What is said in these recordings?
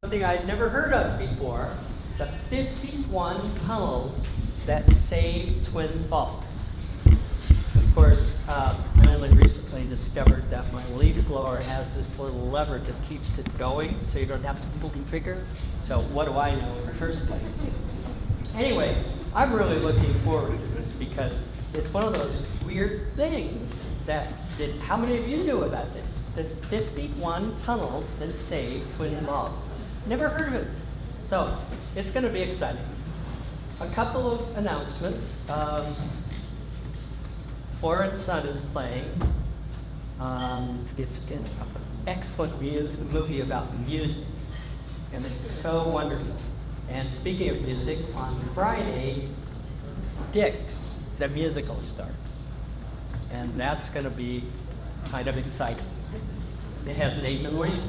Something I'd never heard of before. It's the 51 tunnels that save Twin Falls. Of course, I only recently discovered that my leaf blower has this little lever that keeps it going, so you don't have to pull the trigger. So what do I know in the first place? Anyway, I'm really looking forward to this because it's one of those weird things that how many of you knew about this? The 51 tunnels that save Twin Falls. Never heard of it. So it's going to be exciting. A couple of announcements. Florence Sun is playing. It's an excellent movie about music, and it's so wonderful. And speaking of music, on Friday, Dick's, the musical, starts. And that's going to be kind of exciting. It has Nathan Wade.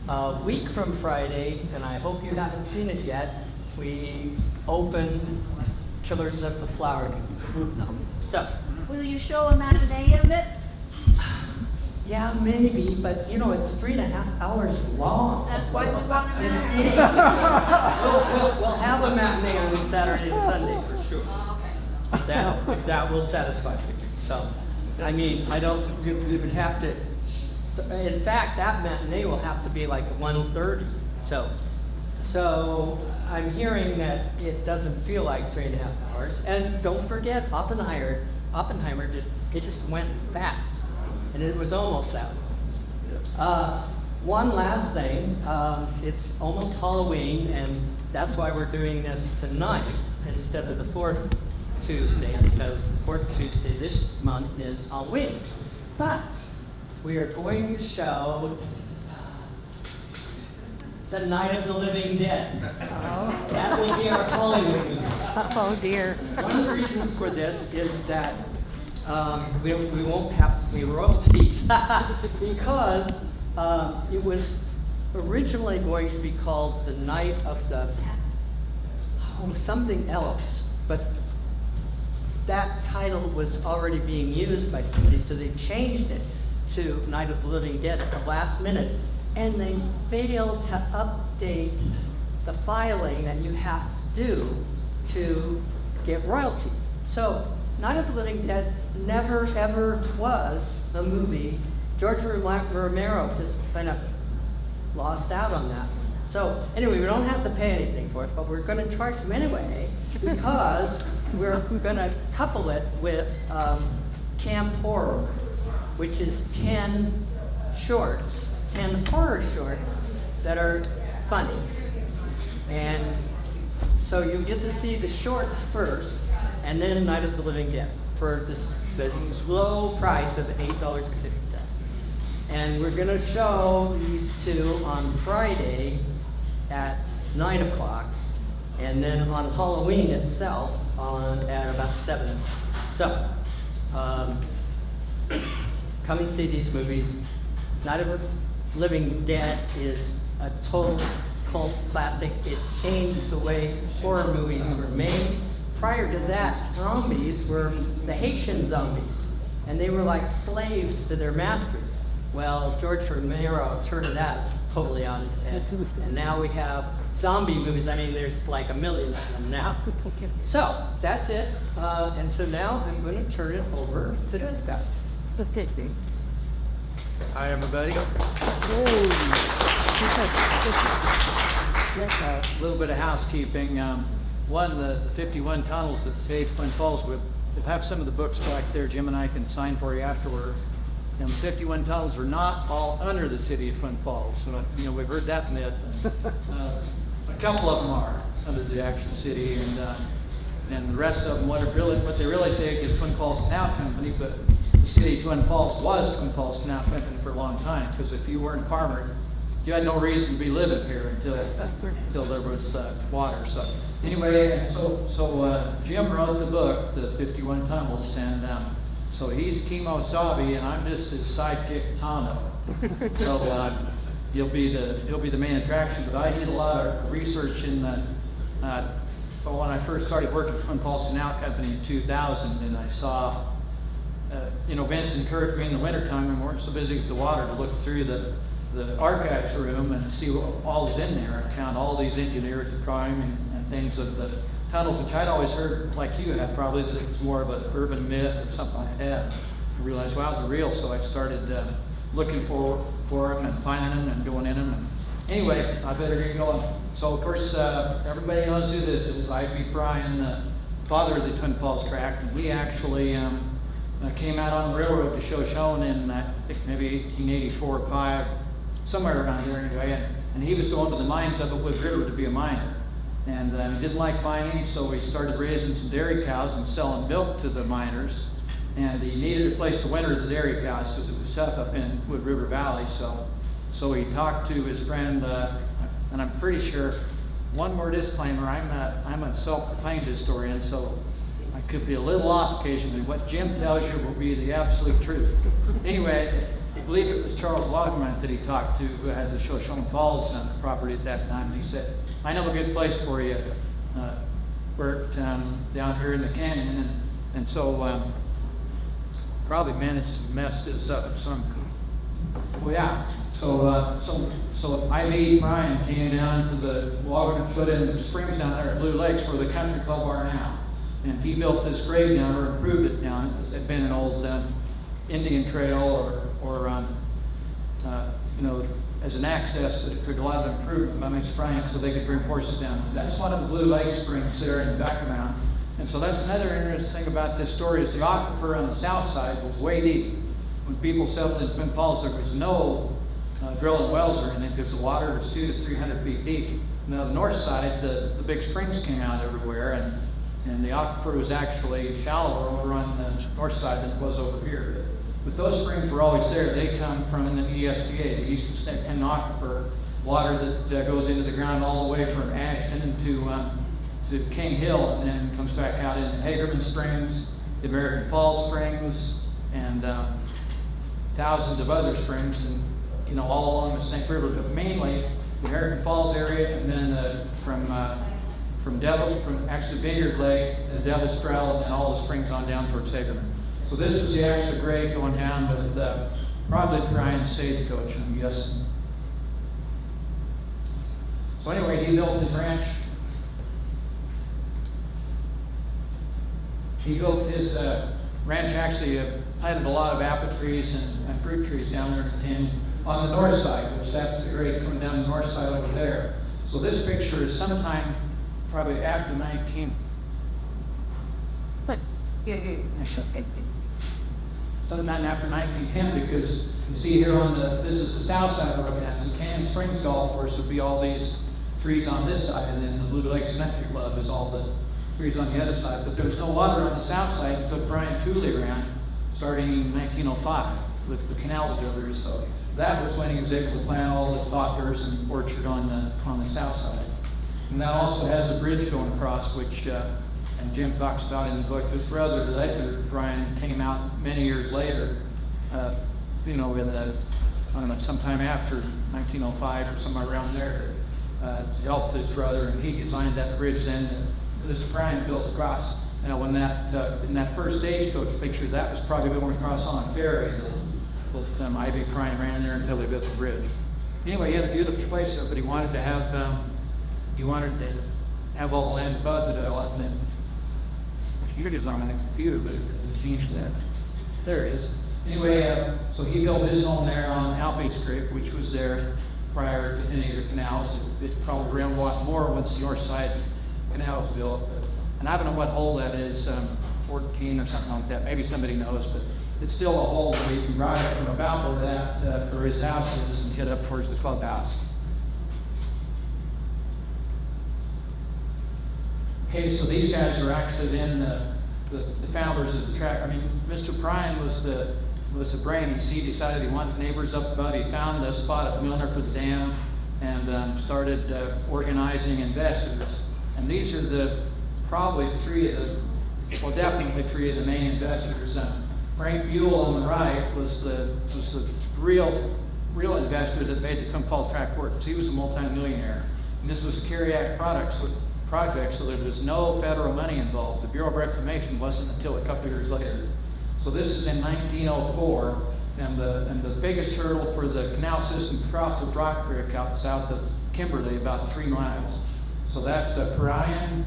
A week from Friday, and I hope you haven't seen it yet, we open Killers of the Flower Moon. So, will you show a matinee of it? Yeah, maybe, but you know, it's 3.5 hours long. That's why we want a matinee. We'll have a matinee on Saturday and Sunday for sure. Oh, okay. That will satisfy you. So, I mean, I don't, we would have to, in fact, that matinee will have to be like 1:30. So I'm hearing that it doesn't feel like 3.5 hours. And don't forget, Oppenheimer just went fast, and it was almost out. One last thing, it's almost Halloween, and that's why we're doing this tonight instead of the fourth Tuesday, because the fourth Tuesday this month is Halloween. But we are going to show The Night of the Living Dead. Oh. That will be our Hollywood movie. Oh dear. One of the reasons for this is that we won't have to pay royalties because it was originally going to be called The Night of the something else, but that title was already being used by somebody, so they changed it to Night of the Living Dead at the last minute, and they failed to update the filing that you have to do to get royalties. So Night of the Living Dead never ever was the movie. George Romero just kind of lost out on that. So anyway, we don't have to pay anything for it, but we're going to charge them anyway because we're going to couple it with Camp Horror, which is 10 shorts, 10 horror shorts that are funny. And so you get to see the shorts first, and then Night of the Living Dead for the low price of $8.50. And we're going to show these two on Friday at 9 o'clock, and then on Halloween itself at about 7. So, come and see these movies. Night of the Living Dead is a total cult classic. It changed the way horror movies were made. Prior to that, zombies were the Haitian zombies, and they were like slaves to their masters. Well, George Romero turned that totally on its head, and now we have zombie movies. I mean, there's like a million of them now. So that's it, and so now I'm going to turn it over to discuss. Hi, everybody. A little bit of housekeeping. One, the 51 tunnels that saved Twin Falls, we'll have some of the books back there. Jim and I can sign for you afterward. And the 51 tunnels are not all under the city of Twin Falls. So, you know, we've heard that myth. A couple of them are under the actual city, and the rest of them, what they really say is Twin Falls Canal Company, but the city of Twin Falls was Twin Falls Canal Company for a long time, because if you weren't a farmer, you had no reason to be living here until there was water. So anyway, so Jim wrote the book, The 51 Tunnels, and so he's Kimosabe, and I'm just his sidekick, Tano. So he'll be the main attraction. But I did a lot of research in that. So when I first started working at Twin Falls Canal Company in 2000, and I saw, Vince encouraged me in the wintertime when we weren't so busy with the water to look through the the archives room and see what all is in there, and count all these engineered crime and things of the tunnels, which I'd always heard, like you had probably, that it was more of an urban myth or something like that. I realized, wow, they're real, so I started looking for them and finding them and going in them. And anyway, I better get going. So of course, everybody knows who this is. I.B. Bryan, the father of the Twin Falls Tract, and we actually came out on the railroad to Shoshone in maybe 1884 or 5, somewhere around there anyway. And he was going to the mines up at Wood River to be a miner. And he didn't like mining, so he started raising some dairy cows and selling milk to the miners. And he needed a place to winter the dairy cows because it was tough up in Wood River Valley. So he talked to his friend, and I'm pretty sure, one more disclaimer, I'm a self-proclaimed historian, so I could be a little off occasionally. What Jim tells you will be the absolute truth. Anyway, I believe it was Charles Waterman that he talked to, who had the Shoshone Falls property at that time. And he said, I know a good place for you, Bert, down here in the canyon. And so probably managed to mess this up some. Well, yeah. So I.B. Bryan came down to the water and put in the springs down there at Blue Lakes where the country club are now. And he built this grade down, or improved it down. It had been an old Indian trail or as an access, but it took a lot of improvement by Mr. Bryan so they could bring horses down. So that's one of the Blue Lake springs there in the background. And so that's another interesting thing about this story is the aquifer on the south side was way deep. When people settled in Twin Falls, there was no drilling wells or anything because the water was 200 to 300 feet deep. Now the north side, the big springs came out everywhere, and the aquifer was actually shallower over on the north side than it was over here. But those springs were always there. They come from the ESTA, the Eastern State Penn Aquifer, water that goes into the ground all the way from Ashton to King Hill, and then comes back out in Hagerman Springs, the American Falls Springs, and thousands of other springs, and all along the Snake River, but mainly the American Falls area, and then from actually Vineyard Lake, the Devil's Trail, and all the springs on down towards Hagerman. So this was the actual grade going down with probably Bryan Stagecoach, I'm guessing. So anyway, he built his ranch. He built his ranch actually planted a lot of apple trees and fruit trees down there on the north side, which that's the grade coming down the north side over there. So this picture is sometime probably after 19. But, Sometime after 1910, because you see here this is the south side of the and Canyon Springs Golf Course would be all these trees on this side, and then the Blue Lakes Country Club is all the trees on the other side. But there was no water on the south side until Brian Tooley ran, starting in 1905 with the canals over. So that was when he was able to plant all his poplars and orchard on the south side. And that also has a bridge going across, which and Jim talks about in the book, but for other later, Brian came out many years later, in sometime after 1905 or somewhere around there, helped his brother, and he designed that bridge then. This Brian built across. Now, when in that first stagecoach picture, that was probably going across on a ferry. Both I.B. Bryan ran there until he built the bridge. Anyway, he had a beautiful place there, but he wanted to have all the land above the development. Here it is on the computer, but it's changed that. There it is. Anyway, so he built his home there on Alphates Creek, which was there prior to any of the canals. It probably ran a lot more once the north side canal was built. And I don't know what hole that is, 14 or something like that. Maybe somebody knows, but it's still a hole where you can ride up from about where his house is and head up towards the clubhouse. Okay, so these guys are actually then the founders of the track. I mean, Mr. Bryan was the brain. He decided he wanted neighbors up above. He found the spot at Milner for the dam and started organizing investors. And these are probably definitely three of the main investors. Frank Buell on the right was the real investor that made the Twin Falls track work. So he was a multi-millionaire. And this was Carriac project, so there was no federal money involved. The Bureau of Reclamation wasn't until a couple years later. So this is in 1904, And the biggest hurdle for the canal system across the Rock Creek out south of Kimberly, about 3 miles. So that's Parian,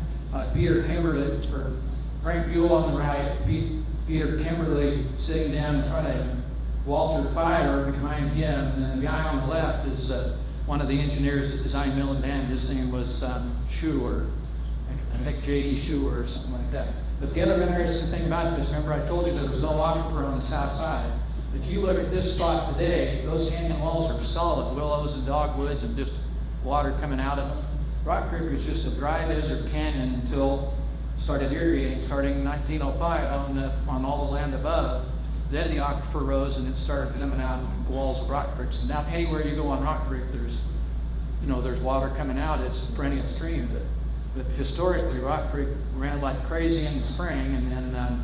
Peter Kimberly, or Frank Buell on the right, Peter Kimberly sitting down in front of him, Walter Fire behind him, and then the guy on the left is one of the engineers that designed Mill and Dam. His name was Schuler, I think J.D. Schuler or something like that. But the other interesting thing about this, remember I told you there was no aquifer on the south side. If you look at this spot today, those canyon walls are solid, willows and dogwoods and just water coming out of them. Rock Creek was just a dry desert canyon until started irrigating, starting in 1905 on all the land above. Then the aquifer rose and it started coming out of the walls of Rock Creek. So now anywhere you go on Rock Creek, there's water coming out. It's a perennial stream. But historically, Rock Creek ran like crazy in the spring, and then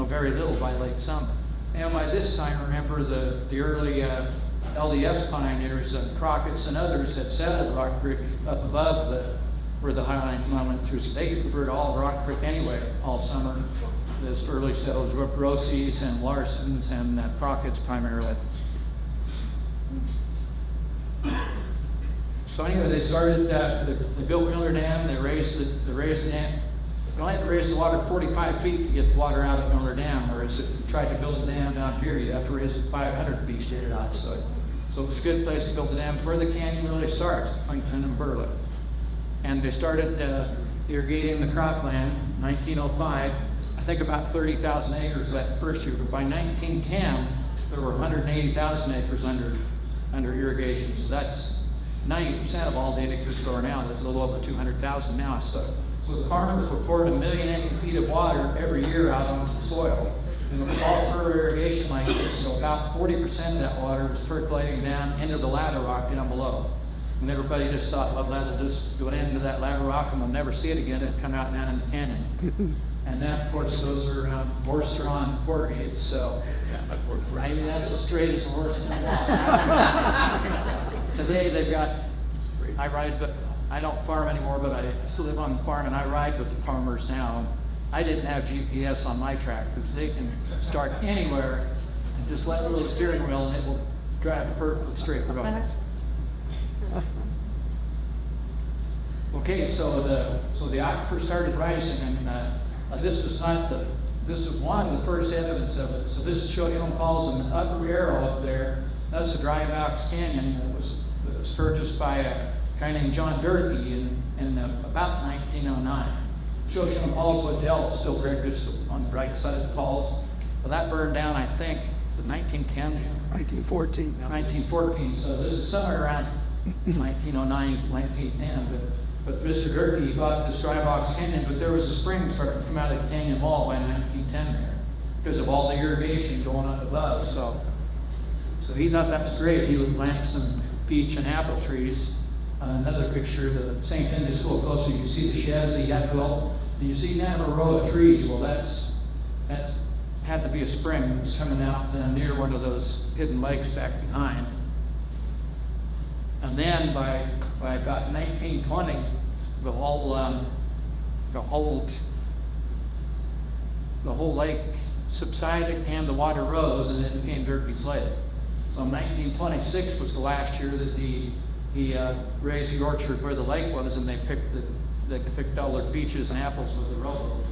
very little by late summer. And by this time, remember the early LDS pioneers, Crockett's and others had settled Rock Creek up above where the Highline Canal went through. So they covered all of Rock Creek anyway, all summer. This early settlers were Rossies and Larsons and Crockett's primarily. So anyway, they started, they built Miller Dam, they raised the dam. They only had to raise the water 45 feet to get the water out of Miller Dam, whereas if you tried to build a dam down here, you have to raise it 500 feet to get it out. So it was a good place to build the dam. It's where the canyon really starts, Plankton and Burley. And they started irrigating the cropland in 1905. I think about 30,000 acres that first year, but by 1910, there were 180,000 acres under irrigation. So that's 90% of all the acres store now. There's a little over 200,000 now. So the farmers were pouring 1 million acre feet of water every year out onto the soil. And it was all for irrigation like this. So about 40% of that water was percolating down into the ladder rock down below. And everybody just thought, well, that'll just go into that ladder rock and we'll never see it again. It'd come out down in the canyon. And then, of course, those are horse-drawn quarter gates. So I mean, that's as straight as a horse can walk. Today they've got, I ride, but I don't farm anymore, but I still live on the farm and I ride with the farmers now. And I didn't have GPS on my tractors. They can start anywhere and just let go of the steering wheel and it will drive perfectly straight through us. Okay, so the aquifer started rising, and this is one of the first evidence of it. So this calls an upper arrow up there. That's the Dry Box Canyon that was purchased by a guy named John Durkee in about 1909. Shoshone Falls Hotel is still very good on the right side of the falls. Well, that burned down, I think, in 1910? 1914. 1914, so this is somewhere around 1909, 1910. But Mr. Durkee bought this Dry Box Canyon, but there was a spring starting to come out of the canyon wall by 1910 there because of all the irrigation going up above. So he thought that's great. He would plant some peach and apple trees. Another picture, the same thing, just a little closer. You see the shed, the apple. You see now a row of trees. Well, that's had to be a spring that's coming out near one of those hidden lakes back behind. And then by about 1920, the whole lake subsided and the water rose, and it became Durkee's Lake. So 1926 was the last year that he raised the orchard where the lake was, and they picked all their peaches and apples with the rowboat.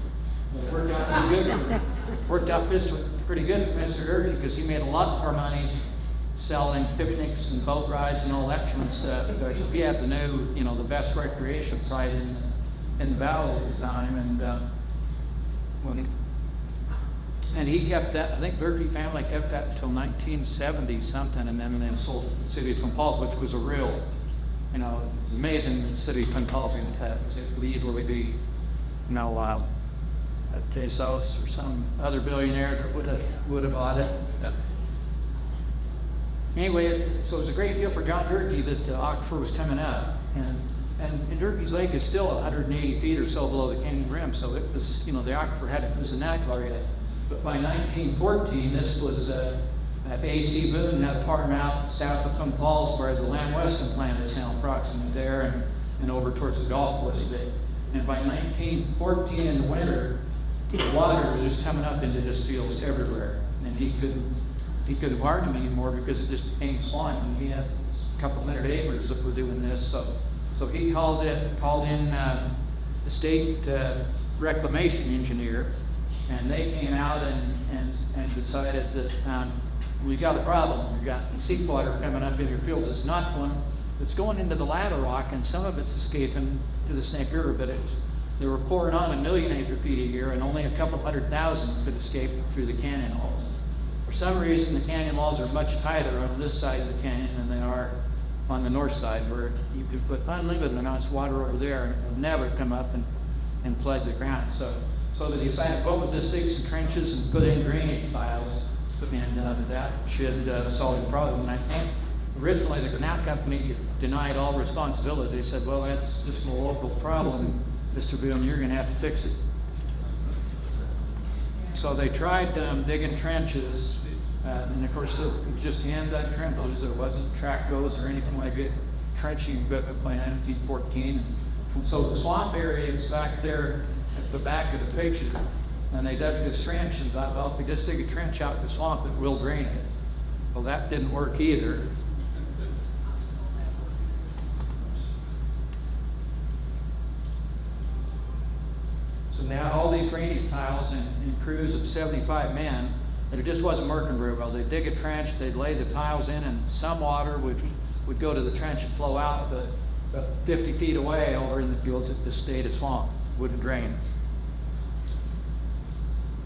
It worked out pretty good. Worked out pretty good for Mr. Durkee because he made a lot more money selling picnics and boat rides and all that kind of stuff. He had the best recreation site in the valley at the time, and he kept that. I think Durkee family kept that until 1970 something, and then they sold it to the city of Twin Falls, which was a real, it's amazing the city of Twin Falls would easily be, Tezos or some other billionaire that would have bought it. Yeah. Anyway, so it was a great deal for John Durkee that the aquifer was coming up, and Durkee's Lake is still 180 feet or so below the canyon rim, so it was, the aquifer was in that area. But by 1914, this was A.C. Boone had a farm out south of Twin Falls where the Lamb Weston plant is now approximately there, and over towards the Gulf was big. And by 1914 in the winter, the water was just coming up into his fields everywhere, and he couldn't he couldn't farm them anymore because it just became swamp, and he had a couple hundred acres that were doing this. So he called in the state reclamation engineer, and they came out and decided that we got a problem. We got seawater coming up in your fields. It's not one that's going into the ladder rock, and some of it's escaping to the Snake River, but they were pouring on 1 million acre-feet a year, and only a couple 100,000 could escape through the canyon walls. For some reason, the canyon walls are much tighter on this side of the canyon than they are on the north side, where you could put unlimited amounts of water over there and it would never come up and flood the ground. So they decided, well, we'll just dig some trenches and put in drainage tiles, and that should solve the problem. And I think originally the canal company denied all responsibility. They said, well, that's just a local problem, Mr. Boone, you're going to have to fix it. So they tried digging trenches, and of course, just hand that trenches. There wasn't track goes or anything like it. Trenching equipment by 1914. And so the swamp area is back there at the back of the picture, and they dug this trench and thought, well, if we just dig a trench out in the swamp, it will drain it. Well, that didn't work either. So now all these drainage tiles and crews of 75 men, and it just wasn't working very well. They'd dig a trench, they'd lay the tiles in, and some water would go to the trench and flow out about 50 feet away over in the fields at the state of swamp, wouldn't drain.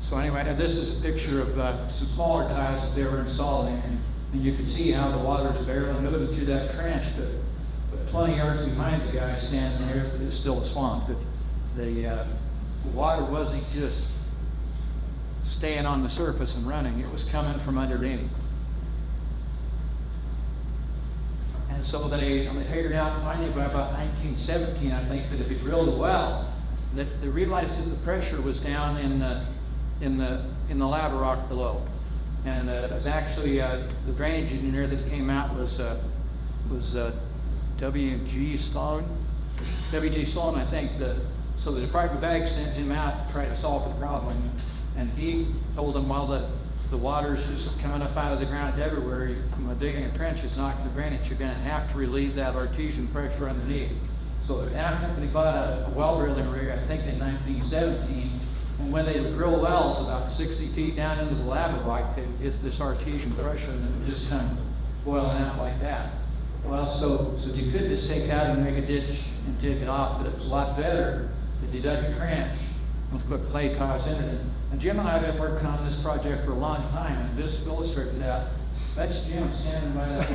So anyway, this is a picture of some smaller tiles they were installing, and you can see how the water's barely moving through that trench. But 20 yards behind the guy standing there is still a swamp. The water wasn't just staying on the surface and running, it was coming from underneath. And so they figured out finally by about 1917, I think, that if you drilled a well, that they realized that the pressure was down in the lava rock below. And it was actually the drainage engineer that came out was W.G. Sloan, I think. So the Department of Ag sent him out to try to solve the problem, and he told them, well, the water's just coming up out of the ground everywhere. Digging a trench is not the drainage. You're going to have to relieve that artesian pressure underneath. So the ag company bought a well drilling rig, I think in 1917, and when they drilled wells about 60 feet down into the lava rock, they hit this artesian pressure and it just kind of boiling out like that. Well, so you could just take out and make a ditch and dig it off, but it's a lot better if you dug a trench and put clay tiles in it. And Jim and I have been working on this project for a long time, and this illustrates that. That's Jim standing by that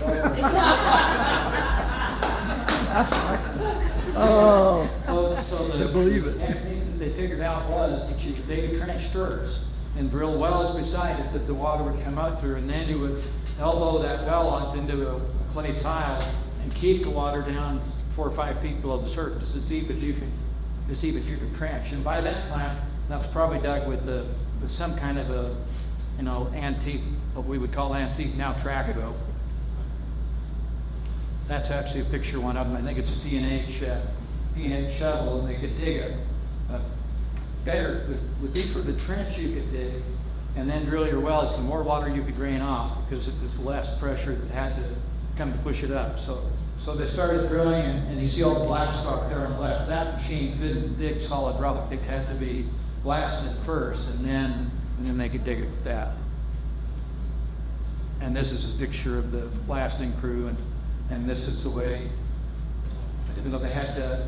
well. Oh. So I believe it. technique that they figured out was that you could dig trench stirrers and drill wells beside it that the water would come out through, and then you would elbow that well up into a clay tile and keep the water down 4 or 5 feet below the surface, as deep as you could trench. And by that time, that was probably dug with some kind of a, antique, what we would call antique now track boat. That's actually a picture of one of them. I think it's a P&H shovel, and they could dig a better, would be for the trench you could dig, and then drill your wells. The more water you could drain off, because it was less pressure that had to come to push it up. So they started drilling, and you see all the black stock there on the left. That machine couldn't dig solid rock. It had to be blasted first, and then they could dig it with that. And this is a picture of the blasting crew, and this is the way, they had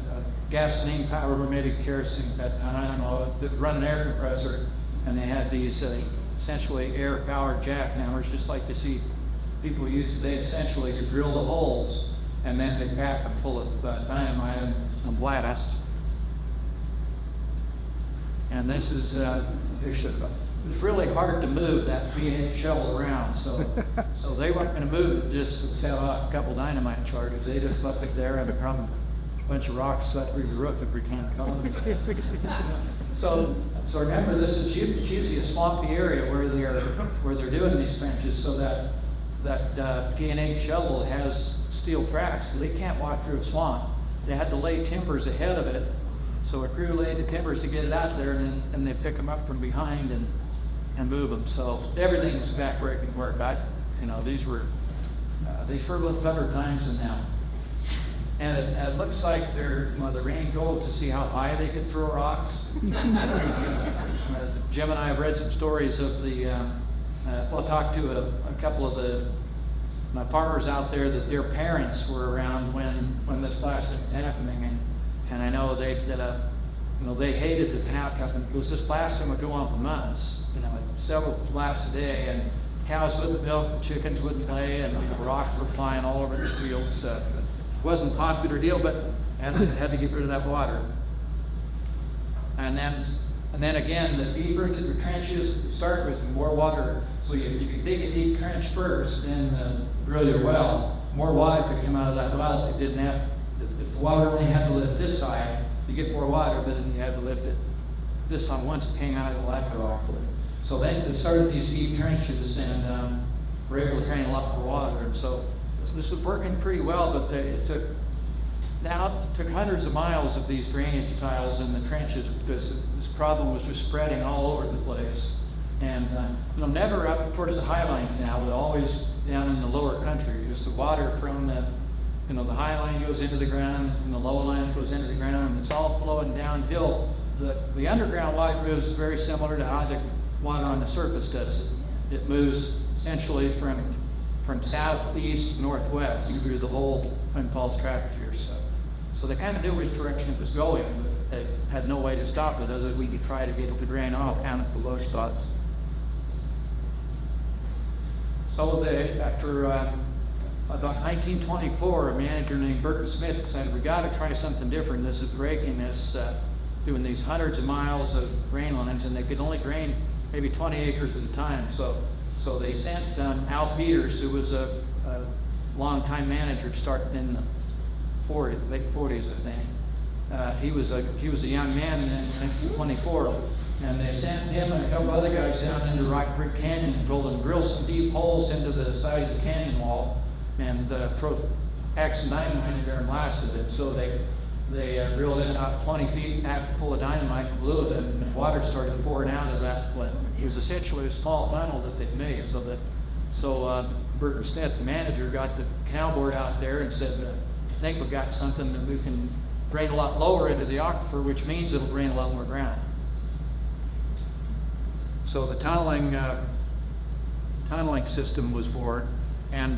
gasoline powered romantic kerosene at time, I don't know, that run an air compressor, and they had these essentially air powered jackhammers, just like you see people use today, essentially to drill the holes, and then they pack them full of dynamite and ballast. And this is it's really hard to move that P&H shovel around, so they weren't going to move it just to set off a couple dynamite charges. They just left it there and become a bunch of rocks set through the roof every time it comes. So remember, this is usually a swampy area where they're doing these trenches, so that P&H shovel has steel tracks, so they can't walk through a swamp. They had to lay timbers ahead of it, so a crew laid the timbers to get it out there, and they pick them up from behind and move them. So everything was backbreaking work. These were, they fertile cover times and now. And it looks like they're, the rain gold to see how high they could throw rocks. Jim and I have read some stories of talked to a couple of my farmers out there that their parents were around when this flash was happening, and I know they hated the canal because it was this blasting would go on for months, several blasts a day, and cows wouldn't milk, the chickens wouldn't lay, and the rocks were flying all over the fields. It wasn't a popular deal, but and it had to get rid of that water. And then again, the deeper into the trenches start with, more water. So you dig a deep trench first, then drill your well. More water could come out of that well. It didn't have. If the water only had to lift this side, you get more water, but then you had to lift it this on once it came out of the lateral. So then they started these deep trenches, and were able to drain a lot more water. And so this was working pretty well, but it took hundreds of miles of these drainage tiles in the trenches because this problem was just spreading all over the place. And never up towards the Highline Canal, but always down in the lower country. Just the water from the high line goes into the ground, and the low line goes into the ground, and it's all flowing downhill. The underground water moves very similar to how the water on the surface does. It moves essentially from southeast to northwest through the whole Twin Falls tract here. So they kind of knew which direction it was going, but they had no way to stop it other than we could try to get it to drain off down at the low spot. So after about 1924, a manager named Burton Smith decided we got to try something different. This is breaking this, doing these hundreds of miles of drain lines, and they could only drain maybe 20 acres at a time. So they sent Al Peters, who was a long-time manager, started in the late 40s, I think. He was a young man in 1924, and they sent him and a couple other guys down into Rock Creek Canyon and drill some deep holes into the side of the canyon wall, and packed some dynamite in there and blasted it. So they drilled in about 20 feet, full of dynamite, and blew it, and the water started pouring out of that. It was essentially a small tunnel that they'd made. So Burton Smith, the manager, got the canal board out there and said, I think we've got something that we can drain a lot lower into the aquifer, which means it'll drain a lot more ground. So the tunneling system was born, and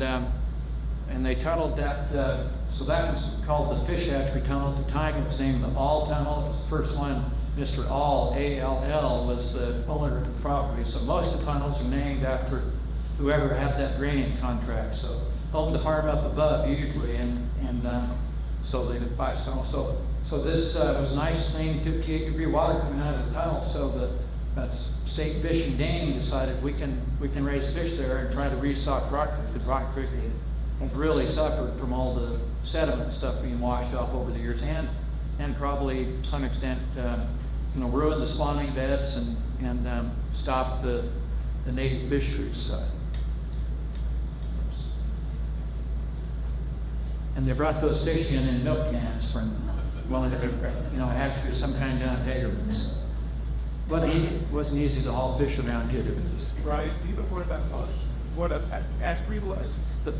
they tunneled that. So that was called the Fish Hatchery Tunnel at the time. It was named the All Tunnel. It was the first one. Mr. All, A-L-L, was the owner of the property. So most of the tunnels are named after whoever had that drainage contract. So owned the farm up above usually, and so they would buy some. So this was nice, clean, 58-degree water coming out of the tunnel. So the State Fish and Game decided we can raise fish there and try to restock Rock Creek, because Rock Creek had really suffered from all the sediment stuff being washed off over the years, and probably to some extent ruined the spawning beds and stopped the native fisheries. And they brought those fish in milk cans from, actually some kind down at Hagerman's. But it wasn't easy to haul fish around here. Right. Even what a Asprey was. The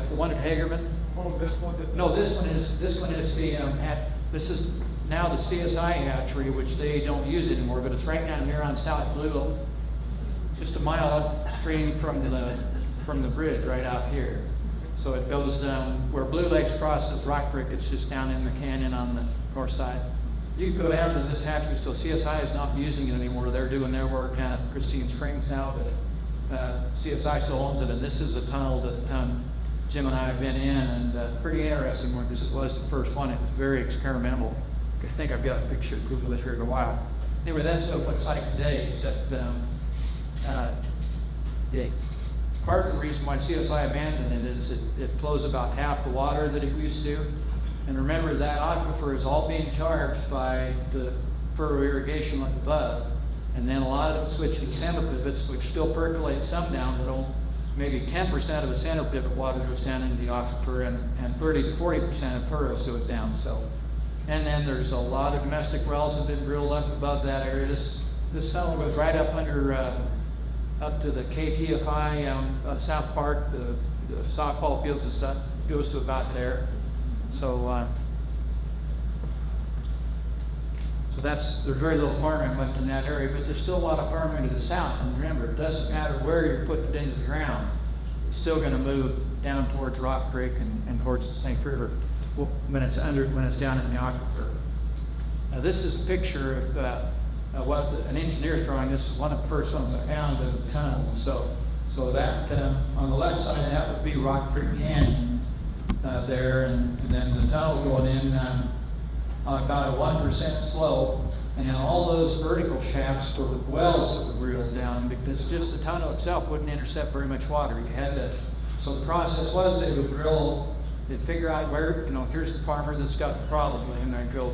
one at Hagerman. Oh, this one. No, this one is this is now the CSI hatchery, which they don't use anymore, but it's right down here on South Blue, just a mile upstream from the bridge right out here. So it goes where Blue Lakes crosses Rock Creek. It's just down in the canyon on the north side. You can go down to this hatchery. So CSI is not using it anymore. They're doing their work down at Christine Springs now, but CSI still owns it. And this is a tunnel that Jim and I have been in, and pretty interesting. Where this was the first one. It was very experimental. I think I've got a picture to prove it here in a while. Anyway, that's what it looks like today. Except part of the reason why CSI abandoned it is it flows about half the water that it used to. And remember, that aquifer is all being charged by the furrow irrigation like above. And then a lot of it switched to center pivots, which still percolate some down, but maybe 10% of the center pivot water goes down into the aquifer, and 30 to 40% of furrows do it down. And then there's a lot of domestic wells that have been drilled up above that area. This tunnel goes right up under up to the KTFI South Park, the softball fields and stuff, goes to about there. So there's very little farming left in that area, but there's still a lot of farming to the south. And remember, it doesn't matter where you're putting it into the ground, it's still going to move down towards Rock Creek and towards the Snake River when it's down in the aquifer. Now this is a picture of what an engineer's drawing. This is one of the first ones I found of the tunnel. So that on the left side, that would be Rock Creek Canyon there, and then the tunnel going in about a 1% slope, and then all those vertical shafts were wells that would reel down, because just the tunnel itself wouldn't intercept very much water. You had to, so the process was they would drill, they'd figure out where, here's the farmer that's got the problem, and they go,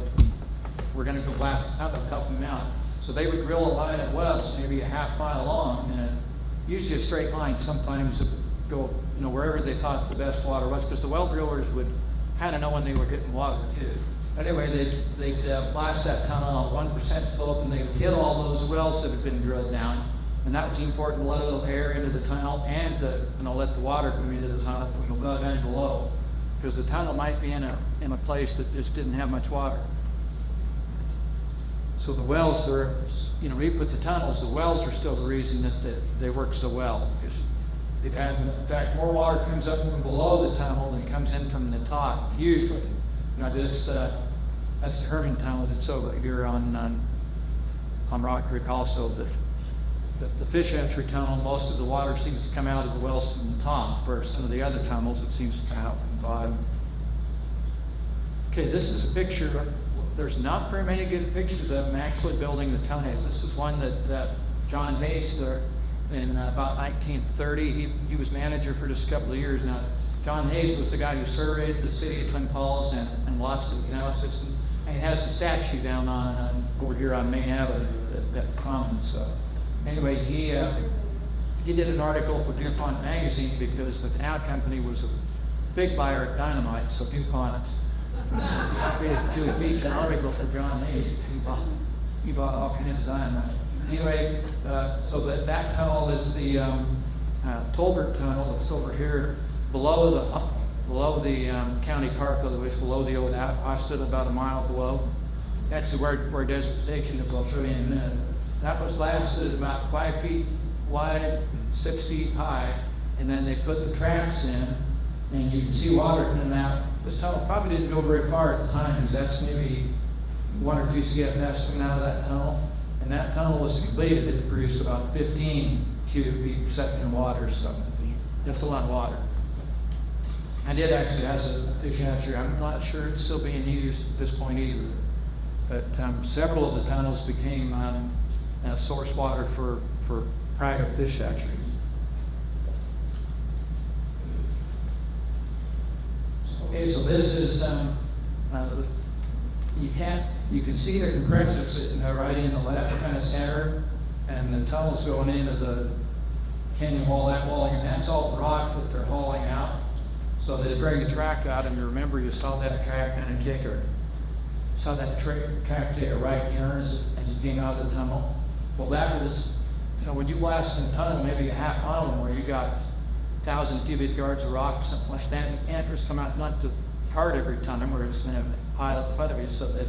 we're going to go blast the tunnel, help them out. So they would drill a line of wells, maybe a half mile long, and usually a straight line. Sometimes it would go, wherever they thought the best water was, because the well drillers would kind of know when they were getting water too. Anyway, they'd blast that tunnel on 1% slope, and they'd hit all those wells that had been drilled down. And that was important to let a little air into the tunnel and to let the water come into the tunnel from above and below. Because the tunnel might be in a place that just didn't have much water. So the wells are, we put the tunnels, the wells are still the reason that they work so well. Because they've had, in fact, more water comes up from below the tunnel than comes in from the top, usually. That's the Herman Tunnel that's over here on Rock Creek also. The fish hatchery tunnel, most of the water seems to come out of the wells from the top first. Some of the other tunnels, it seems to come out from the bottom. Okay, this is a picture. There's not very many good pictures of them actually building the tunnels. This is one that John Hayes in about 1930. He was manager for just a couple of years. Now, John Hayes was the guy who surveyed the city of Twin Falls and lots of the canal system. And he has a statue down over here on Main Avenue that commons. So anyway, he did an article for DuPont magazine because the town company was a big buyer of dynamite. So DuPont featured an article for John Hayes. He bought all kinds of dynamite. Anyway, so that tunnel is the Tolbert Tunnel. It's over here. Below the county park, otherwise below the old hospital, about a mile below. That's the word for a desertation that I'll show you in a minute. That was lasted about 5 feet wide, 6 feet high, and then they put the tracks in, and you can see water coming out. This tunnel probably didn't go very far at the time, because that's maybe 1 or 2 CFS coming out of that tunnel. And that tunnel was completed, it produced about 15 cubic feet per second of water, so that's a lot of water. And it actually has a fish hatchery. I'm not sure it's still being used at this point either. But several of the tunnels became source water for private fish hatcheries. Okay, so this is, you can see the compressor sitting there right in the left kind of center, and the tunnels going into the canyon wall, and that's all the rock that they're hauling out. So they bring the track out, and you remember you saw that track kind of kicker. Saw that track take a right turn as you came out of the tunnel. Well, that was, when you blast in a tunnel, maybe a half mile where you got 1,000 cubic yards of rock, something like that, and anchors come out not to cart every tunnel where it's going to pile up in front of you, so that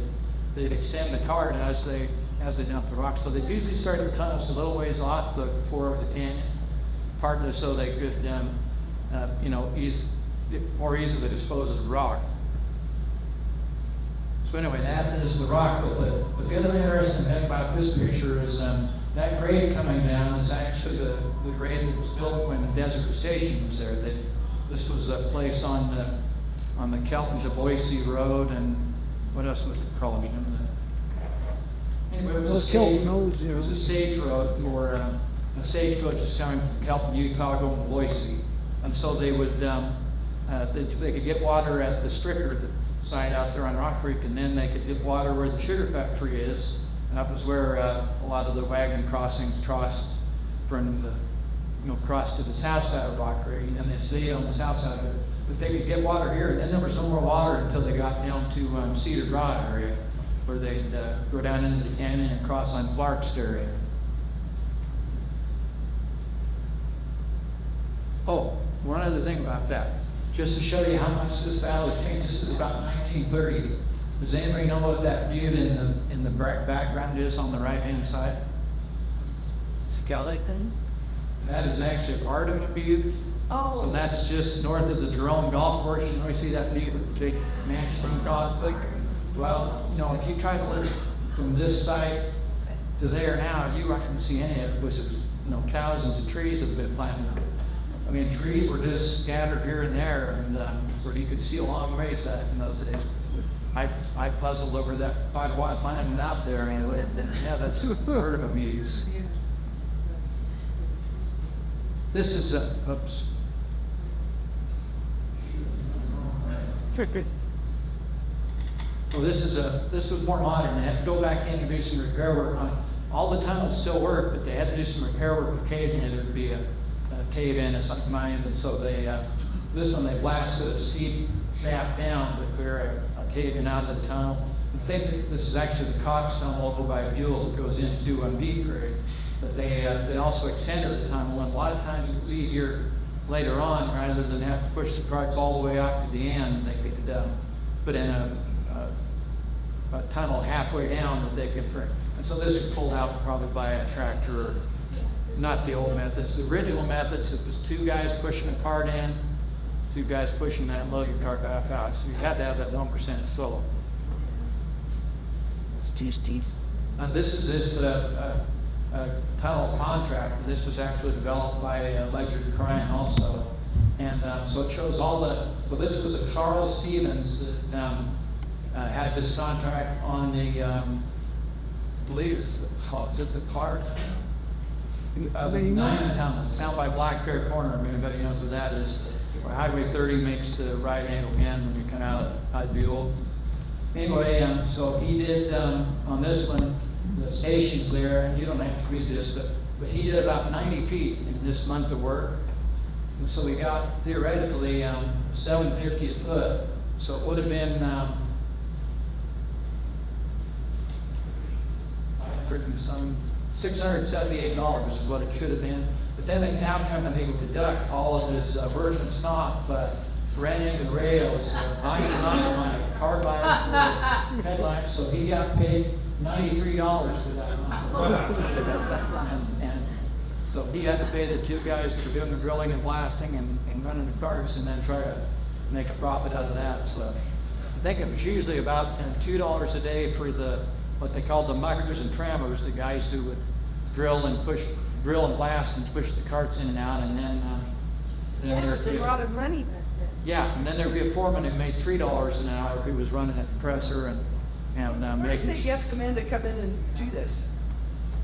they'd extend the cart as they dump the rock. So they usually start the tunnels a little ways off before the canyon, partly so they could, more easily dispose of the rock. So anyway, that is the rock. But the other interesting thing about this picture is that grade coming down is actually the grade that was built when the Desert Station was there. This was a place on the Kelton to Boise Road, and what else was it called? Anyway, it was a stage road where a stagecoach is coming from Kelton, Utah, going to Boise, and so they would. They could get water at the Stricker site out there on Rock Creek, and then they could get water where the sugar factory is, and that was where a lot of the wagon crossing crossed from crossed to the south side of Rock Creek, and they see on the south side of it. But they could get water here, and then there was no more water until they got down to Cedar Drive area, where they go down into the canyon and cross on Clark's area. Oh, one other thing about that, just to show you how much this alley changed, this is about 1930. Does anybody know what that butte in the background is on the right-hand side? Skeleton? That is actually part of a butte. Oh. So that's just north of the Jerome Golf Course. You know, you see that butte with the big mansion across like, well, you know, if you try to look from this side to there now, you aren't gonna see any of it, because there's, you know, thousands of trees have been planted. I mean, trees were just scattered here and there, and where you could see a long ways that in those days. I puzzled over that quite a while, finding it out there. I mean, yeah, that's part of a muse. This is a, oops. Well, this was more modern. They had to go back in and do some repair work on it. All the tunnels still work, but they had to do some repair work. Occasionally there'd be a cave in or something behind, and so they, this one they blasted a seed shaft down to clear a cave in out of the tunnel. I think this is actually the Cox tunnel over by Buell that goes into B grade. But they also extended the tunnel, and a lot of times you leave here later on, rather than have to push the cart all the way out to the end, they could put in a tunnel halfway down that they could bring. And so this was pulled out probably by a tractor, or not the old methods. The original methods, it was two guys pushing a cart in, two guys pushing that loaded cart back out. So you had to have that 1% solo. It's too steep. And this is tunnel contract. This was actually developed by Ledger Crane also. And so it shows all the, so this was a Charles Stevens that had this contract on the, I believe it's called, the cart? The 9 tunnels, down by Black Bear Corner, if anybody knows what that is, where Highway 30 makes the right angle bend when you come out of Buell. Anyway, so he did, on this one, the stations there, and you don't have to read this, but he did about 90 feet in this month of work. And so we got theoretically $750 a foot. So it would have been some $678 is what it should have been. But then they now come and they would deduct all of his virgin stock, but ran into rails, buying my carbide for headlights, so he got paid $93 for that. and so he had to pay the two guys that were doing the drilling and blasting and running the cars, and then try to make a profit out of that. So I think it was usually about $2 a day for what they called the muckers and trammers, the guys who would drill and blast and push the carts in and out, and then That's a lot of money. yeah, and then there'd be a foreman who made $3 an hour if he was running that compressor and Where did making. they get command to come in and do this?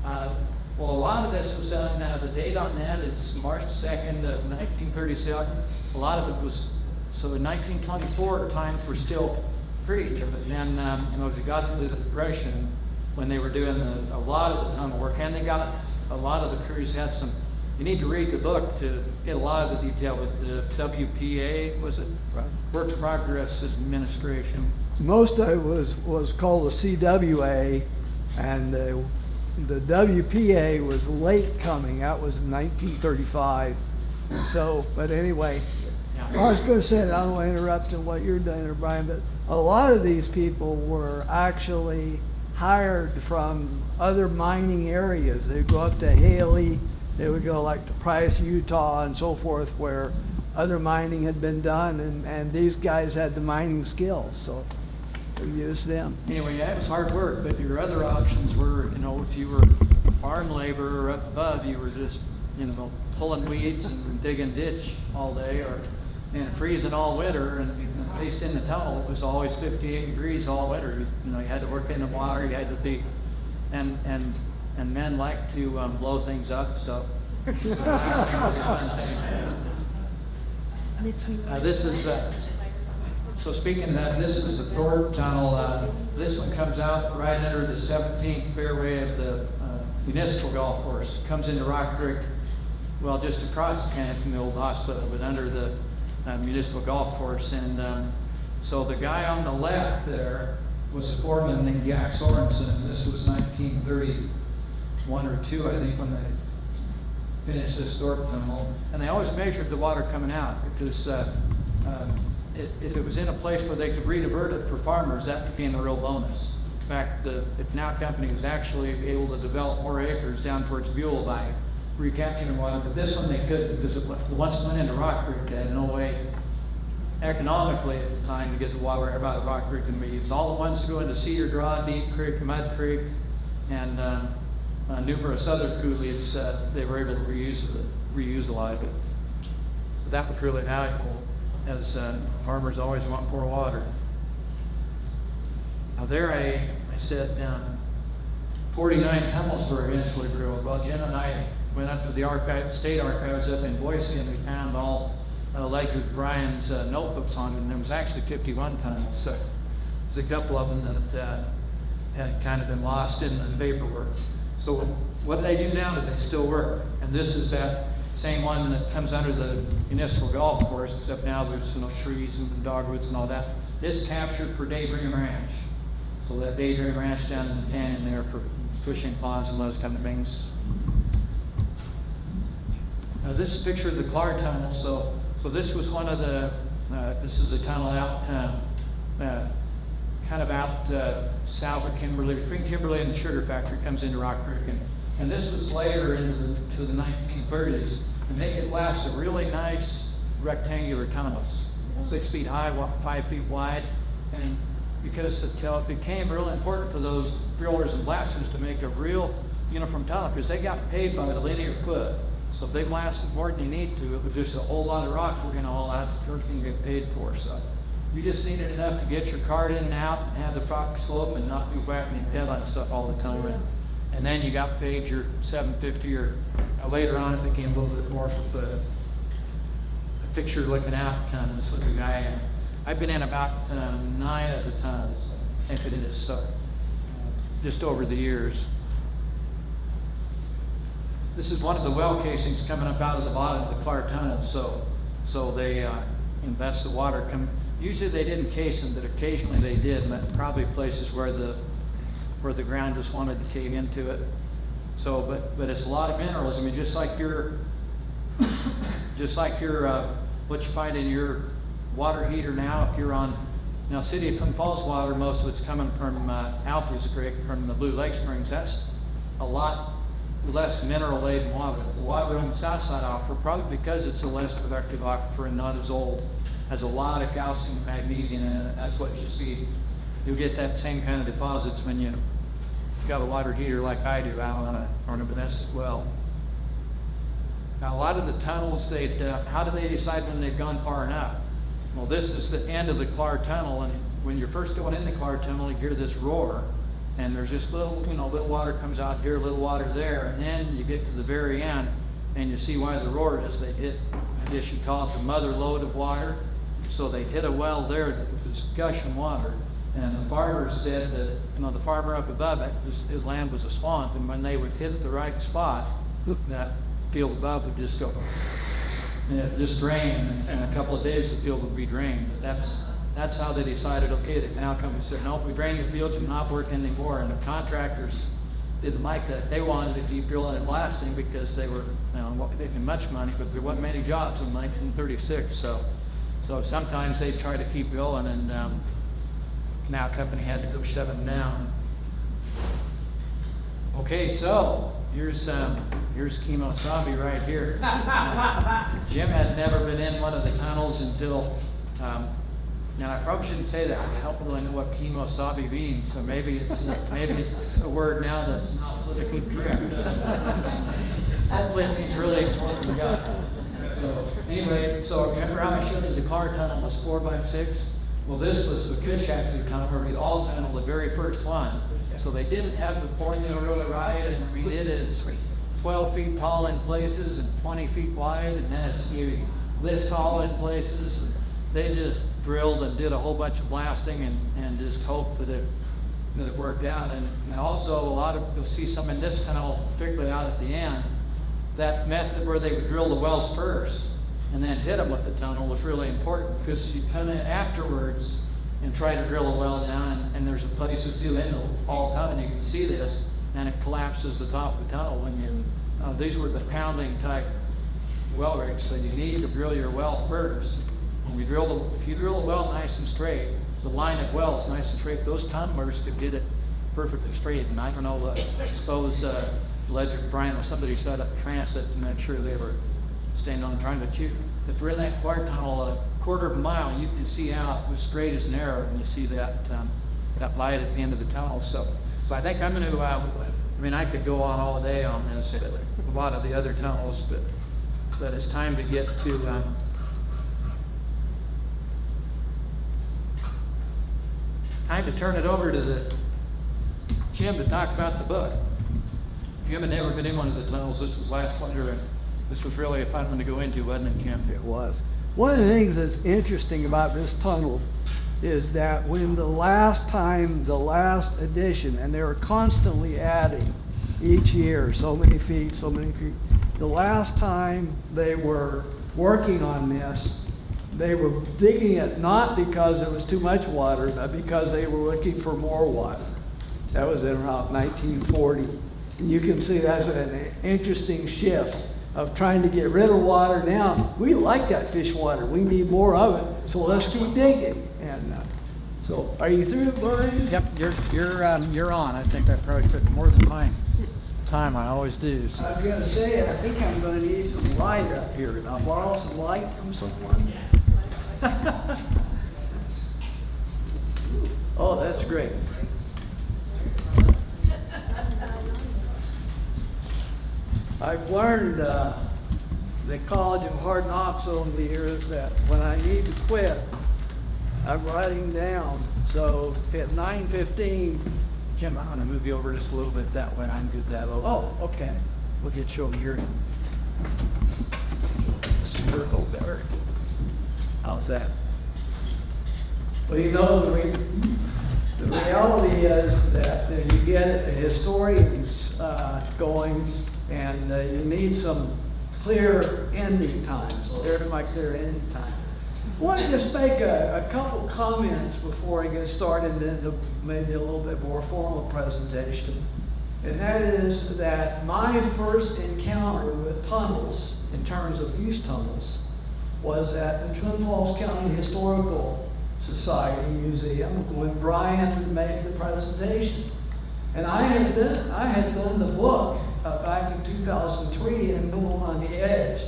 Well, a lot of this was done, the date on that is March 2nd of 1937. A lot of it was, so in 1924, times were still preach, but then, as we got into the Depression, when they were doing a lot of the tunnel work, and they got a lot of the crews had some, you need to read the book to get a lot of the detail with the WPA, was it? Right. Works Progress Administration. Most of it was called the CWA, and the WPA was late coming. That was in 1935. So, but anyway, Yeah. I was going to say, and I don't want to interrupt in what you're doing there, Brian, but a lot of these people were actually hired from other mining areas. They'd go up to Haley, they would go like to Price, Utah, and so forth, where other mining had been done, and these guys had the mining skills, so we used them. Anyway, yeah, it was hard work, but your other options were, if you were farm labor or up above, you were just, pulling weeds and digging ditch all day, and freezing all winter, and at least in the tunnel, it was always 58 degrees all winter. You had to work in the water, you had to be, and men like to blow things up and stuff. So blasting was a fun thing. This is, so speaking of that, this is the Thorpe Tunnel. This one comes out right under the 17th fairway of the municipal golf course. Comes into Rock Creek, well, just across the canyon from the old hospital, but under the municipal golf course. And so the guy on the left there was a foreman named Jack Sorensen. This was 1931 or 2, I think, when finish this storm tunnel. And they always measured the water coming out, because if it was in a place where they could redivert it for farmers, that became a real bonus. In fact, the canal company was actually able to develop more acres down towards Buell by recapturing water, but this one they couldn't, because once it went into Rock Creek, they had no way economically at the time to get the water out of Rock Creek and be used. All the ones to go into Cedar Draw, Deep Creek, Mud Creek, and numerous other coulees, they were able to reuse a lot of it. But that was really valuable, as farmers always want more water. Now there I said 49 tunnels were eventually drilled. Well, Jim and I went up to the state archives up in Boise, and we found all Ledger Bryan's notebooks on it, and there was actually 51 tunnels. So there's a couple of them that had kind of been lost in the paperwork. So what do they do now? Do they still work? And this is that same one that comes under the municipal golf course, except now there's trees and dogwoods and all that. This captured for Daydream Ranch. So that Daydream Ranch down in the canyon there for fishing ponds and those kind of things. Now this is a picture of the Clark Tunnel. So this was one of the, this is a tunnel out, kind of out south of Kimberly, between Kimberly and the sugar factory, comes into Rock Creek. And this was later into the 1930s. And they could last a really nice rectangular tunnels, 6 feet high, 5 feet wide. And because it became really important for those drillers and blasters to make a real uniform tunnel, because they got paid by the linear foot. So if they blasted more than you need to, it was just a whole lot of rock we're going to haul out the church and get paid for. So you just needed enough to get your cart in and out and have the rock slope and not be whacking your head on stuff all the time. And then you got paid your $7.50, or later on as it came a little bit more for the picture looking out kind of. This was the guy. I've been in about 9 of the tunnels, I think it is, so just over the years. This is one of the well casings coming up out of the bottom of the Clark Tunnel. So they, and that's the water coming. Usually they didn't case them, but occasionally they did, and that probably places where the ground just wanted to cave into it. So, but it's a lot of minerals. I mean, just like your what you find in your water heater now. If you're on City of Twin Falls water, most of it's coming from Alpheus Creek, from the Blue Lake Springs. That's a lot less mineral-laden water. The water on the south side aquifer, probably because it's a less productive aquifer and not as old, has a lot of calcium and magnesium in it. That's what you see. You'll get that same kind of deposits when you've got a water heater like I do out on a Vanessa well. Now, a lot of the tunnels, how do they decide when they've gone far enough? Well, this is the end of the Clark Tunnel, and when you're first going in the Clark Tunnel, you hear this roar, and there's just little water comes out here, little water there, and then you get to the very end, and you see why the roar is. They hit, I guess you call it the mother lode of water, so they hit a well there that was gushing water, and the farmers said that, the farmer up above it, his land was a swamp, and when they would hit the right spot, that field above would just go, and it just drained, and in a couple of days the field would be drained. That's how they decided, okay, the canal company said, no, if we drain your field, you're not working anymore. And the contractors didn't like that. They wanted to keep drilling and blasting because they were, making much money, but there wasn't many jobs in 1936. So sometimes they tried to keep going, and canal company had to go shut them down. Okay, so here's Kemosabe right here. Jim had never been in one of the tunnels until, now I probably shouldn't say that. I don't really know what Kemosabe means, so maybe it's a word now that's not politically correct. Hopefully it means really important to God. So anyway, so remember how I showed you the Clark Tunnel was 4x6? Well, this was the Kushak Tunnel, where we all tunnel, the very first one. So they didn't have the formula really right, and we did it 12 feet tall in places and 20 feet wide, and then it's this tall in places. They just drilled and did a whole bunch of blasting and just hoped that it worked out. And also you'll see some in this tunnel, particularly out at the end, that method where they would drill the wells first and then hit them with the tunnel was really important, because you come in afterwards and try to drill a well down, and there's a place to do in the fall tunnel, you can see this, and it collapses the top of the tunnel when you these were the pounding type well rigs, so you need to drill your well first. When you if you drill the well nice and straight, the line of wells nice and straight, those tunnelers could get it perfectly straight. And I don't know, I suppose Ledger Brian or somebody set up transit and I'm sure they were staying on trying to choose. If we're in that bar tunnel a quarter of a mile, you can see out as straight as narrow, and you see that that light at the end of the tunnel. So I think I'm going to. I mean, I could go on all day on this. A lot of the other tunnels, but it's time to get to. Time to turn it over to Jim to talk about the book. Jim had never been in one of the tunnels. This was last winter, and this was really a fun one to go into, wasn't it, Jim? It was. One of the things that's interesting about this tunnel is that when the last edition, and they were constantly adding each year, so many feet, the last time they were working on this, they were digging it not because there was too much water, but because they were looking for more water. That was in around 1940. And you can see that's an interesting shift of trying to get rid of water. Now, we like that fish water. We need more of it, so let's keep digging. And so, are you through, Brian? Yep, you're on. I think I probably took more than my time. I always do. So. I was going to say, I think I'm going to need some light up here. Can I borrow some light from someone? Oh, that's great. I've learned the College of Hard Knocks over the years that when I need to quit, I'm writing down. So at 9:15, Jim, I'm going to move you over just a little bit that way. I can do that over. oh, okay. We'll get you over here. Circle there. How's that? Well, you know, the reality is that you get historians going, and you need some clear ending times. There to my clear ending time. I want to just make a couple comments before I get started into maybe a little bit more formal presentation. And that is that my first encounter with tunnels, in terms of use tunnels, was at the Twin Falls County Historical Society Museum when Brian made the presentation. And I had done the book back in 2003 in Middle on the Edge,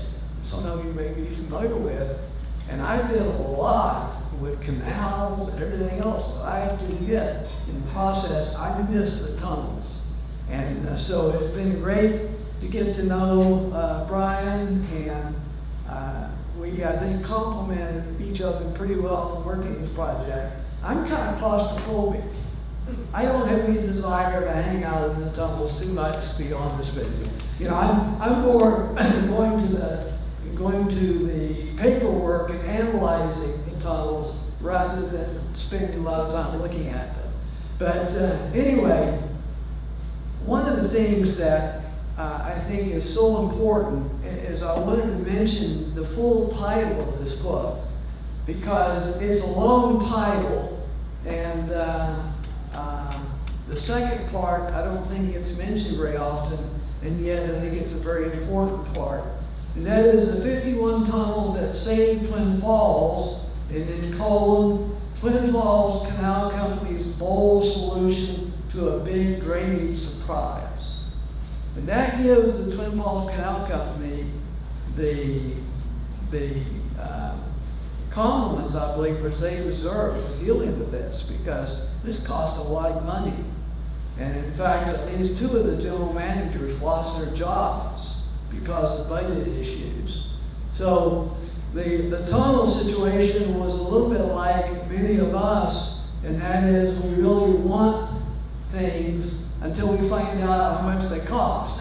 some of you may be familiar with, and I did a lot with canals and everything else. So I have to admit, in the process, I miss the tunnels. And so it's been great to get to know Brian, and we, I think, complemented each other pretty well in working this project. I'm kind of claustrophobic. I don't have any desire to hang out in the tunnels too much beyond this video. You know, I'm more going to the paperwork and analyzing the tunnels rather than spending a lot of time looking at them. But anyway, one of the things that I think is so important is I wanted to mention the full title of this book, because it's a long title, and the second part I don't think it's mentioned very often, and yet I think it's a very important part. And that is the 51 tunnels that saved Twin Falls, and in colon, Twin Falls Canal Company's bold solution to a big drainage surprise. And that gives the Twin Falls Canal Company the compliments, I believe, which they deserve for dealing with this, because this costs a lot of money. And in fact, at least 2 of the general managers lost their jobs because of budget issues. So the tunnel situation was a little bit like many of us, and that is we really want things until we find out how much they cost.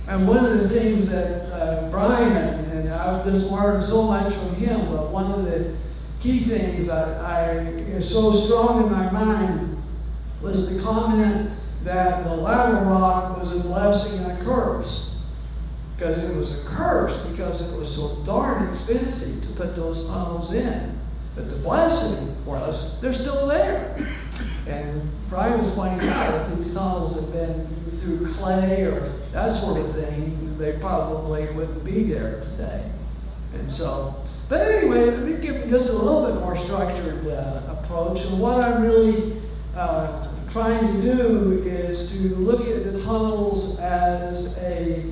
And one of the things that Brian, and I've just learned so much from him, but one of the key things I is so strong in my mind was the comment that the lava rock was a blessing and a curse. Because it was a curse because it was so darn expensive to put those tunnels in. But the blessing was they're still there. And Brian was pointing out if these tunnels had been through clay or that sort of thing, they probably wouldn't be there today. And so, but anyway, let me give you just a little bit more structured approach. And what I'm really trying to do is to look at the tunnels as a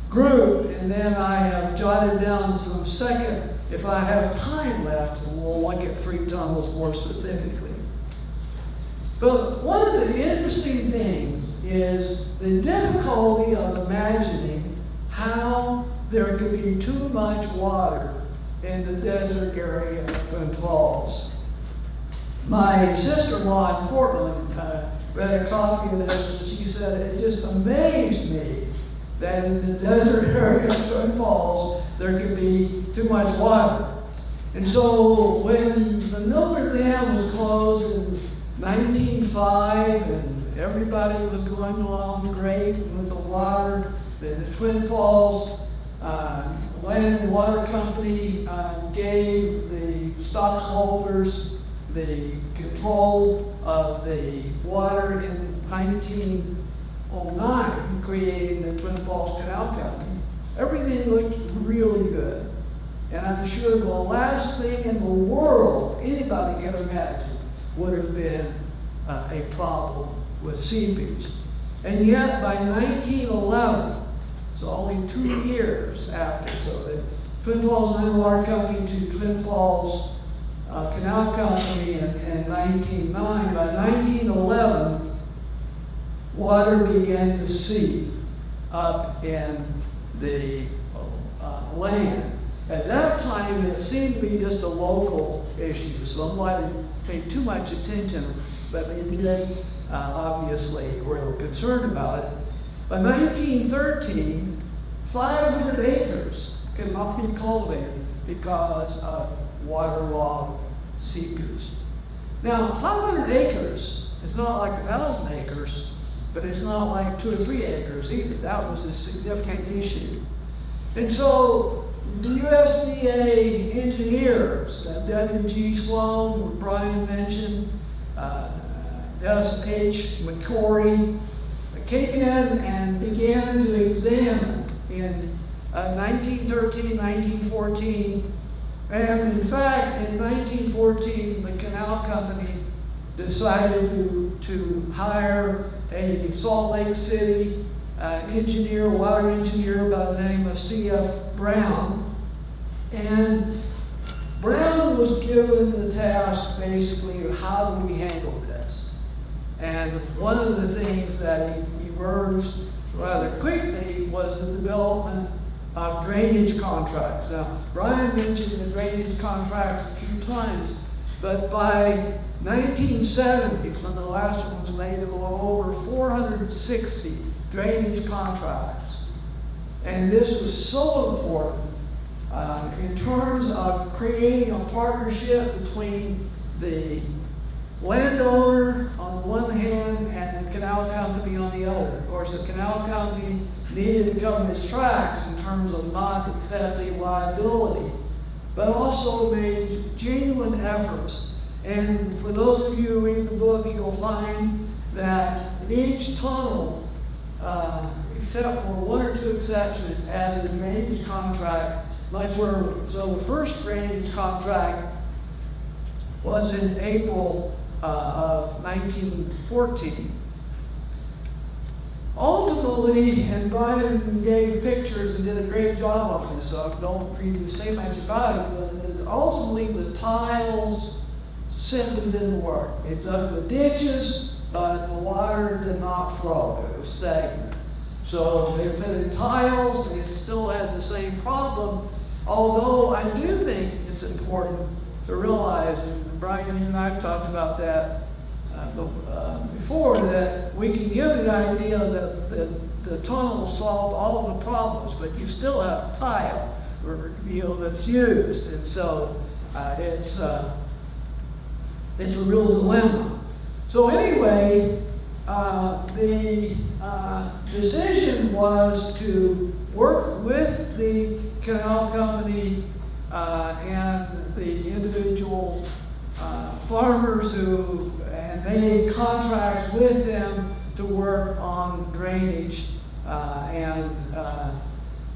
group, and then I have jotted down some second, if I have time left, we'll look at 3 tunnels more specifically. But one of the interesting things is the difficulty of imagining how there could be too much water in the desert area of Twin Falls. My sister-in-law in Portland read a copy of this, and she said, it just amazed me that in the desert area of Twin Falls, there could be too much water. And so when the Milford Dam was closed in 1905, and everybody was going along great with the water, the Twin Falls Land and Water Company gave the stockholders the control of the water in 1909, creating the Twin Falls Canal Company. Everything looked really good. And I'm sure the last thing in the world anybody can imagine would have been a problem with seepage. And yet by 1911, so only 2 years after, so the Twin Falls Land and Water Company to Twin Falls Canal Company in 1909, by 1911, water began to seep up in the land. At that time, it seemed to be just a local issue, so nobody paid too much attention, but they obviously were concerned about it. By 1913, 500 acres could not be cultivated because of waterlogged seepage. Now, 500 acres is not like 1,000 acres, but it's not like 2 or 3 acres either. That was a significant issue. And so the USDA engineers, W.G. Sloan, who Brian mentioned, S.H. McCory, came in and began to examine in 1913, 1914, and in fact, in 1914, the Canal Company decided to hire a Salt Lake City engineer, water engineer by the name of C.F. Brown. And Brown was given the task basically of how do we handle this. And one of the things that emerged rather quickly was the development of drainage contracts. Now, Brian mentioned the drainage contracts a few times, but by 1970, when the last one was made, there were over 460 drainage contracts. And this was so important in terms of creating a partnership between the landowner on the one hand and the canal company on the other. Of course, the canal company needed to cover its tracks in terms of not accepting liability, but also made genuine efforts. And for those of you who read the book, you'll find that each tunnel, except for 1 or 2 exceptions, has a drainage contract much earlier. So the first drainage contract was in April of 1914. Ultimately, and Brian gave pictures and did a great job on this, so I don't really say much about it, but ultimately the tiles simply didn't work. It dug the ditches, but the water did not flow. It was stagnant. So they put in tiles, they still had the same problem, although I do think it's important to realize, and Brian and I have talked about that before, that we can give the idea that the tunnel solved all of the problems, but you still have tile, that's used, and so it's a real dilemma. So anyway, the decision was to work with the canal company and the individual farmers and and made contracts with them to work on drainage.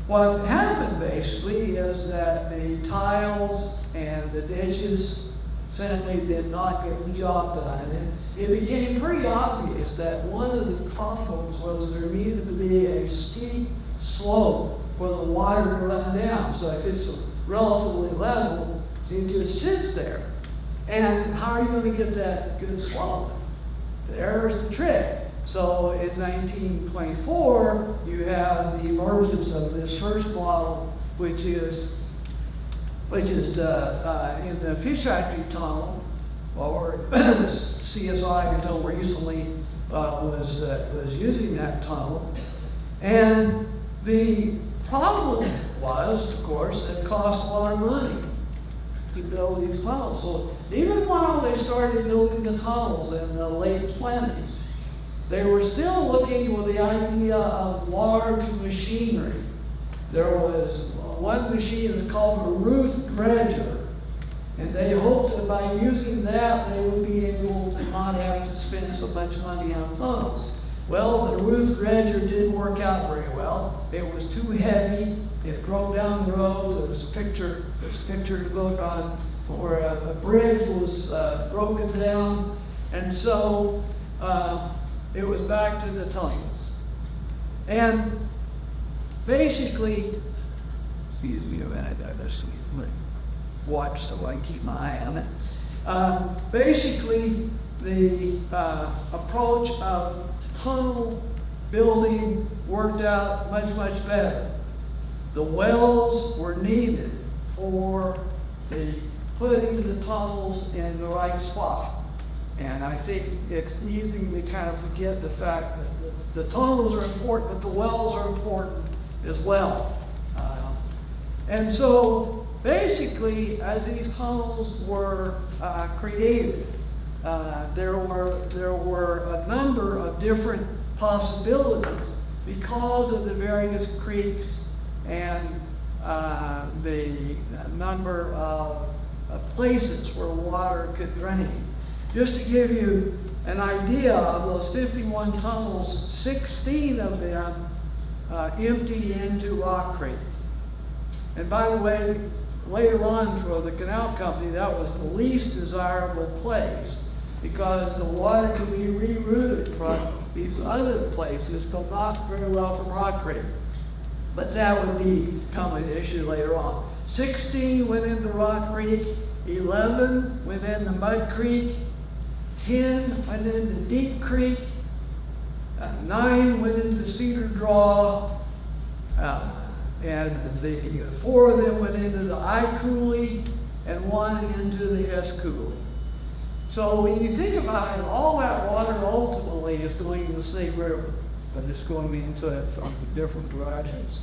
What happened basically is that the tiles and the ditches simply did not get the job done. And it became pretty obvious that one of the problems was there needed to be a steep slope for the water to run down. So if it's relatively level, it just sits there. And how are you going to get that good slope? There's the trick. So in 1924, you have the emergence of this first model, which is in the fish factory tunnel, or CSI until recently was using that tunnel. And the problem was, of course, it cost a lot of money to build these tunnels. So even while they started building the tunnels in the late 20s, they were still looking with the idea of large machinery. There was one machine that's called a roof dredger, and they hoped that by using that they would be able to not have to spend so much money on tunnels. Well, the roof dredger didn't work out very well. It was too heavy. It drove down the roads. There was a picture to look on where a bridge was broken down, and so it was back to the tunnels. And basically, excuse me a minute, I just watch so I can keep my eye on it. Basically, the approach of tunnel building worked out much, much better. The wells were needed for the putting the tunnels in the right spot. And I think it's easy to kind of forget the fact that the tunnels are important, but the wells are important as well. And so basically, as these tunnels were created, there were a number of different possibilities because of the various creeks and the number of places where water could drain. Just to give you an idea of those 51 tunnels, 16 of them emptied into Rock Creek. And by the way, later on for the canal company, that was the least desirable place because the water could be rerouted from these other places, but not very well from Rock Creek. But that would become an issue later on. 16 went into Rock Creek, 11 went into Mud Creek, 10 went into Deep Creek, 9 went into Cedar Draw, and the 4 of them went into the I Coulee and 1 into the S Coulee. So when you think about it, all that water ultimately is going in the same river, but it's going into it from different directions.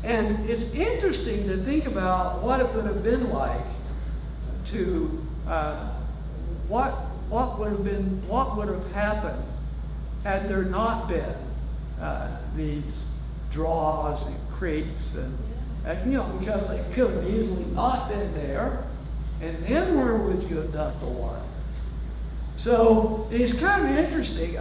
And it's interesting to think about what it would have been like to what would have happened had there not been these draws and creeks and because they could have easily not been there, and then where would you have dumped the water? So it's kind of interesting.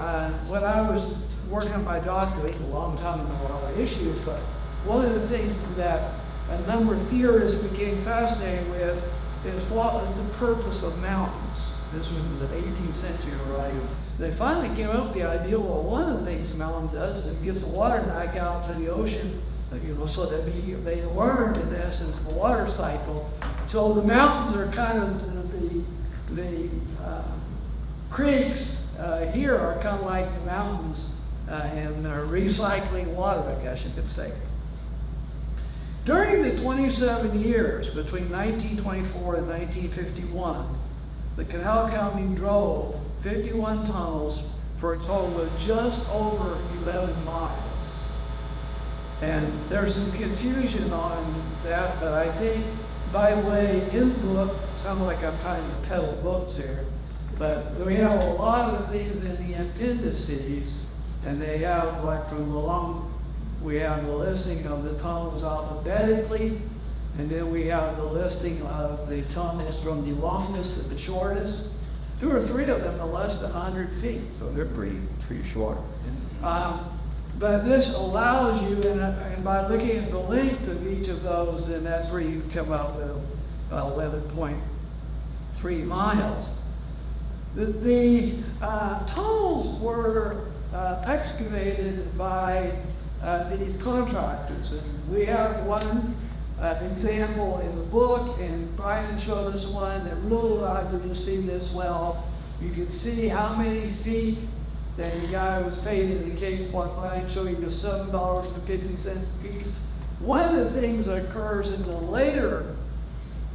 When I was working on my doctorate a long time ago on all the issues, but one of the things that a number of theorists became fascinated with is what was the purpose of mountains. This was in the 18th century, right? They finally came up with the idea, well, one of the things mountains does is it gets the water back out to the ocean, so that they learned, in essence, the water cycle. So the mountains are kind of the creeks here are kind of like the mountains and recycling water, I guess you could say. During the 27 years between 1924 and 1951, the canal company drove 51 tunnels for a total of just over 11 miles. And there's some confusion on that, but I think, by the way, in the book, sounds like I'm trying to peddle books here, but we have a lot of things in the appendices, and they have, like from the long, we have the listing of the tunnels alphabetically, and then we have the listing of the tunnels from the longest to the shortest. 2 or 3 of them are less than 100 feet. So they're pretty short. But this allows you, and by looking at the length of each of those, then that's where you come up with 11.3 miles. The tunnels were excavated by these contractors, and we have one example in the book, and Brian showed us one that really allowed you to see this well. You can see how many feet that the guy was paid in the case like Brian showed you the $7.50 a piece. One of the things that occurs in the later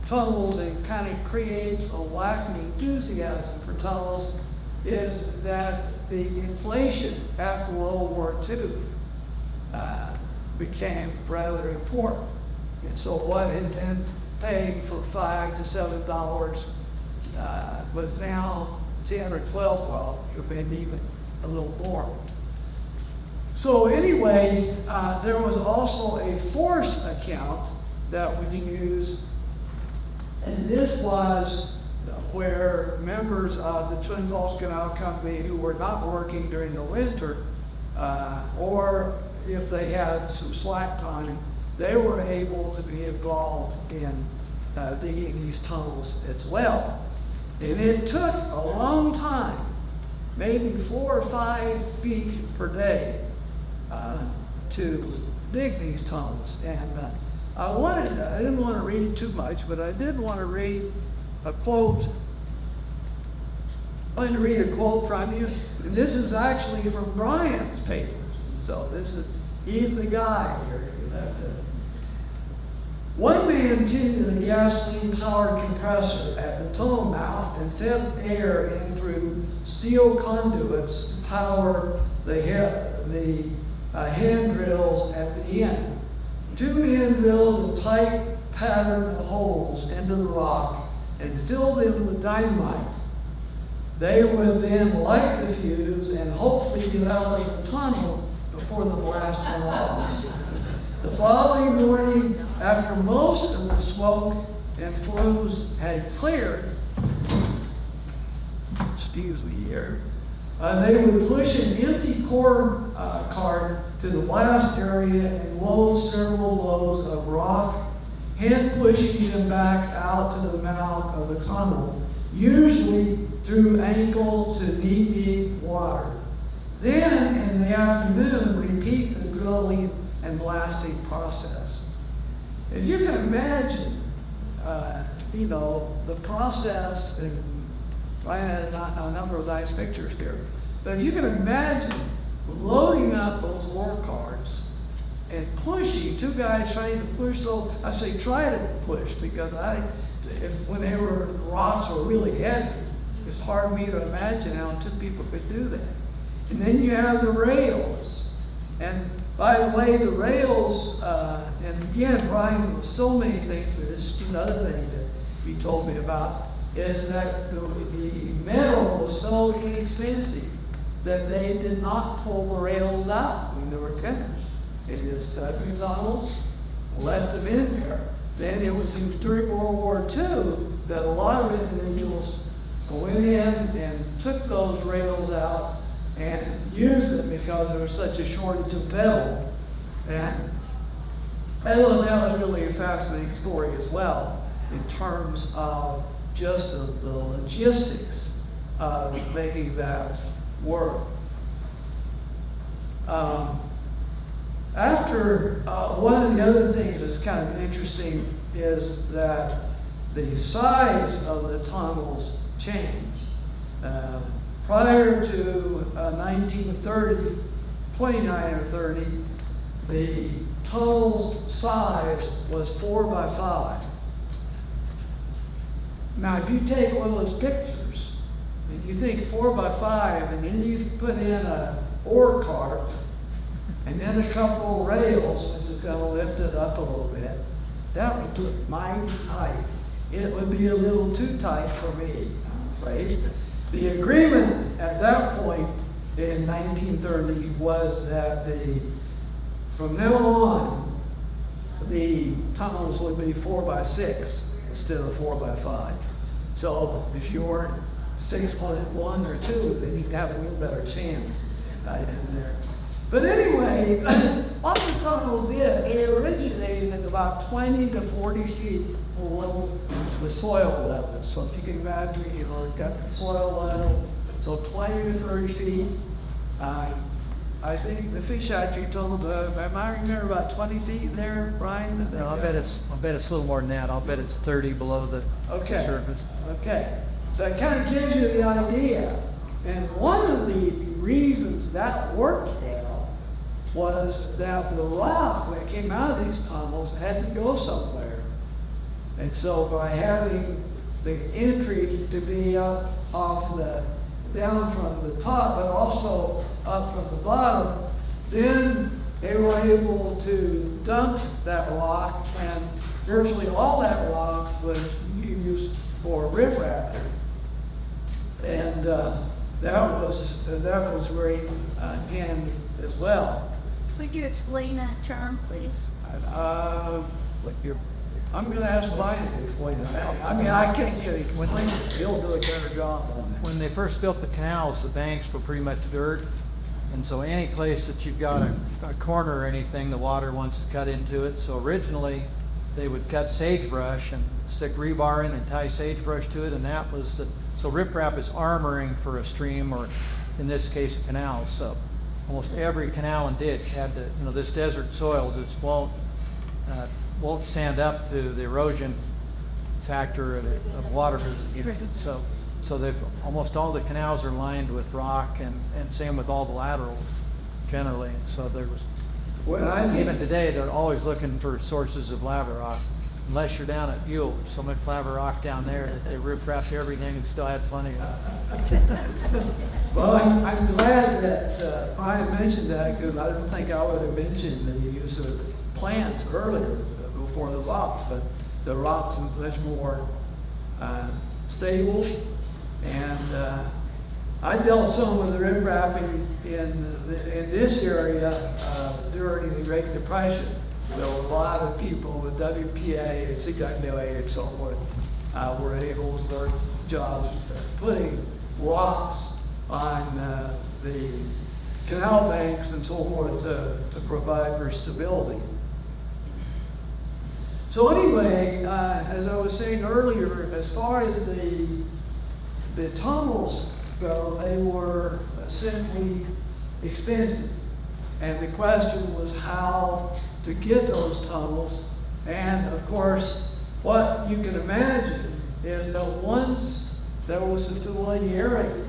tunnels and kind of creates a lacking enthusiasm for tunnels is that the inflation after World War II became rather important. And so what had been paid for $5 to $7 was now 10 or 12, well, it been even a little more. So anyway, there was also a force account that we used, and this was where members of the Twin Falls Canal Company who were not working during the winter, or if they had some slack time, they were able to be involved in digging these tunnels as well. And it took a long time, maybe 4 or 5 feet per day, to dig these tunnels. And I didn't want to read too much, but I did want to read a quote. I'm going to read a quote from you. And this is actually from Brian's paper. So he's the guy here. One man tended a gasoline-powered compressor at the tunnel mouth and fed air in through steel conduits to power the hand drills at the end. 2 men drilled a tight pattern of holes into the rock and filled them with dynamite. They would then light the fuse and hopefully get out of the tunnel before the blast went off. The following morning, after most of the smoke and flumes had cleared, excuse me here, they would push an empty cord cart to the blast area and load several loads of rock, hand pushing them back out to the mouth of the tunnel, usually through ankle to knee-deep water. Then, in the afternoon, repeat the drilling and blasting process. If you can imagine, the process, and I had a number of nice pictures here, but if you can imagine loading up those ore carts and pushing, 2 guys trying to push, so I say try to push because when they were, rocks were really heavy, it's hard for me to imagine how 2 people could do that. And then you have the rails. And by the way, the rails, and again, Brian, was so many things, but this is another thing that he told me about, is that the metal was so inexpensive that they did not pull the rails out when they were finished. It just stuck in tunnels, left them in there. Then it was during World War II that a lot of individuals went in and took those rails out and used them because there was such a shortage of metal. And I thought that was really a fascinating story as well in terms of just the logistics of making that work. One of the other things that's kind of interesting is that the size of the tunnels changed. Prior to 1930, 29 or 30, the tunnel's size was 4 by 5. Now, if you take one of those pictures and you think 4 by 5, and then you put in an ore cart and then a couple of rails, which is going to lift it up a little bit, that would look mighty tight. It would be a little too tight for me, I'm afraid. The agreement at that point in 1930 was that from now on, the tunnels would be 4 by 6 instead of 4 by 5. So if you weren't 6'1" or 2, then you'd have a little better chance in there. But anyway, what the tunnels did, it originated at about 20 to 40 feet below the soil level. So if you can imagine, you know, you've got the soil level, so 20 to 30 feet. I think the fish hatchery told, am I remember about 20 feet in there, Brian? No, I bet it's a little more than that. I'll bet it's 30 below the Okay. surface. Okay, so it kind of gives you the idea. And one of the reasons that worked well was that the rock that came out of these tunnels had to go somewhere. And so by having the entry to be up off down from the top, but also up from the bottom, then they were able to dump that rock, and virtually all that rock was used for riprap. And that was very handy as well. Could you explain that term, please? I'm gonna ask Brian to explain it. I mean, I can't explain it. He'll do a better job on it. When they first built the canals, the banks were pretty much dirt. And so any place that you've got a corner or anything, the water wants to cut into it. So originally, they would cut sagebrush and stick rebar in and tie sagebrush to it, and that was so riprap is armoring for a stream, or in this case, a canal. So almost every canal and ditch had this desert soil just won't stand up to the erosion factor of water that's needed. So they've almost all the canals are lined with rock, and same with all the laterals generally. So there was, Well, I think even today, they're always looking for sources of lava rock. Unless you're down at Buell, there's so much lava rock down there that they riprap everything and still had plenty of it. Well, I'm glad that Brian mentioned that, because I don't think I would have mentioned the use of plants earlier before the rocks, but the rocks are much more stable. And I dealt some with the riprapping in this area during the Great Depression. There were a lot of people with WPA and CWA and so forth were able to start jobs putting rocks on the canal banks and so forth to provide for stability. So anyway, as I was saying earlier, as far as the tunnels go, they were simply expensive. And the question was how to get those tunnels. And of course, what you can imagine is that once there was a familiarity,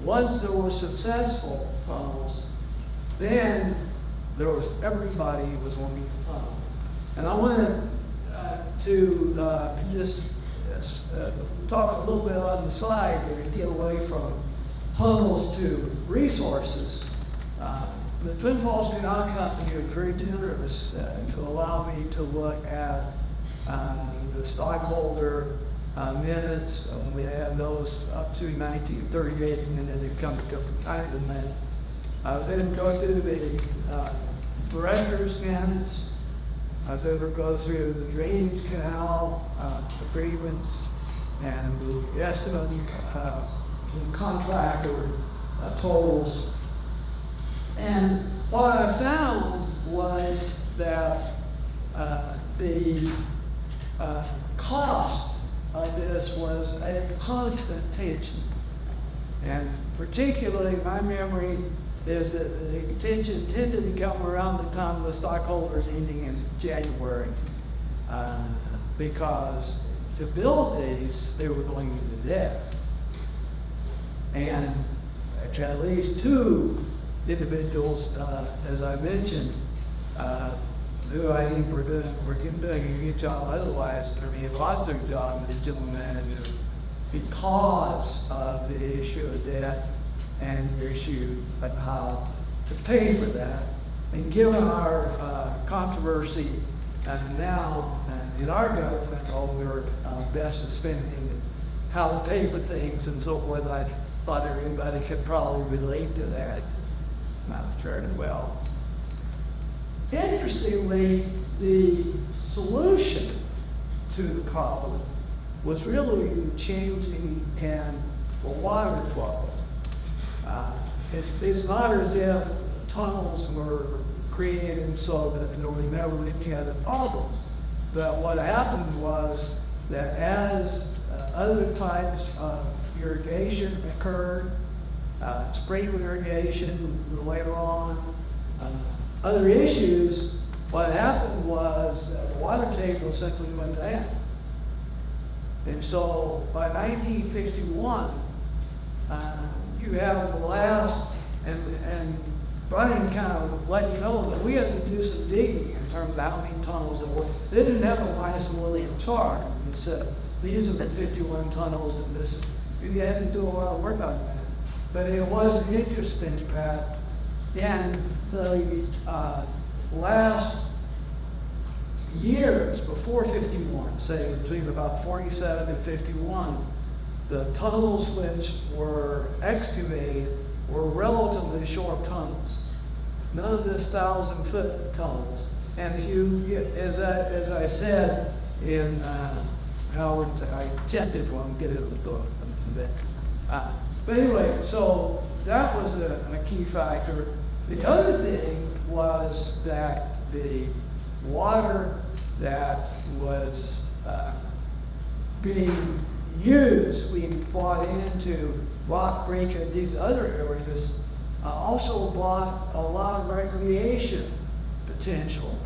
once there were successful tunnels, then everybody was wanting a tunnel. And I wanted to just talk a little bit on the side here to get away from tunnels to resources. The Twin Falls Canal Company was very generous to allow me to look at the stockholder minutes. We had those up to 1938, and then they come to different kinds of minutes. I was able to go through the director's minutes. I was able to go through the drainage canal agreements and the estimate the contractor totals. And what I found was that the cost of this was a constant tension. And particularly my memory is that the tension tended to come around the time of the stockholders ending in January, because to build these, they were going into debt. And at least two individuals, as I mentioned, who I think were doing a good job otherwise, lost their job as general manager because of the issue of debt and the issue of how to pay for that. And given our controversy now in our government over best of spending and how to pay for things and so forth, I thought everybody could probably relate to that fairly well. Interestingly, the solution to the problem was really changing and for water flow. It's not as if tunnels were created so that there would never be a problem. But what happened was that as other types of irrigation occurred, sprinkler irrigation later on, other issues, what happened was the water table simply went down. And so by 1961, you have the last, and Brian kind of let you know that we had to do some digging in terms of how many tunnels there were. They didn't have a nice William chart and said, these are the 51 tunnels and this. You had to do a lot of work on that. But it was an interesting path. And the last years before 51, say between about 47 and 51, the tunnels which were excavated were relatively short tunnels. None of this 1,000-foot tunnels. And if you, as I said in Howard, I tempted one, get it with the bit. But anyway, so that was a key factor. The other thing was that the water that was being used, we brought into Rock Creek and these other areas, also brought a lot of recreation potential.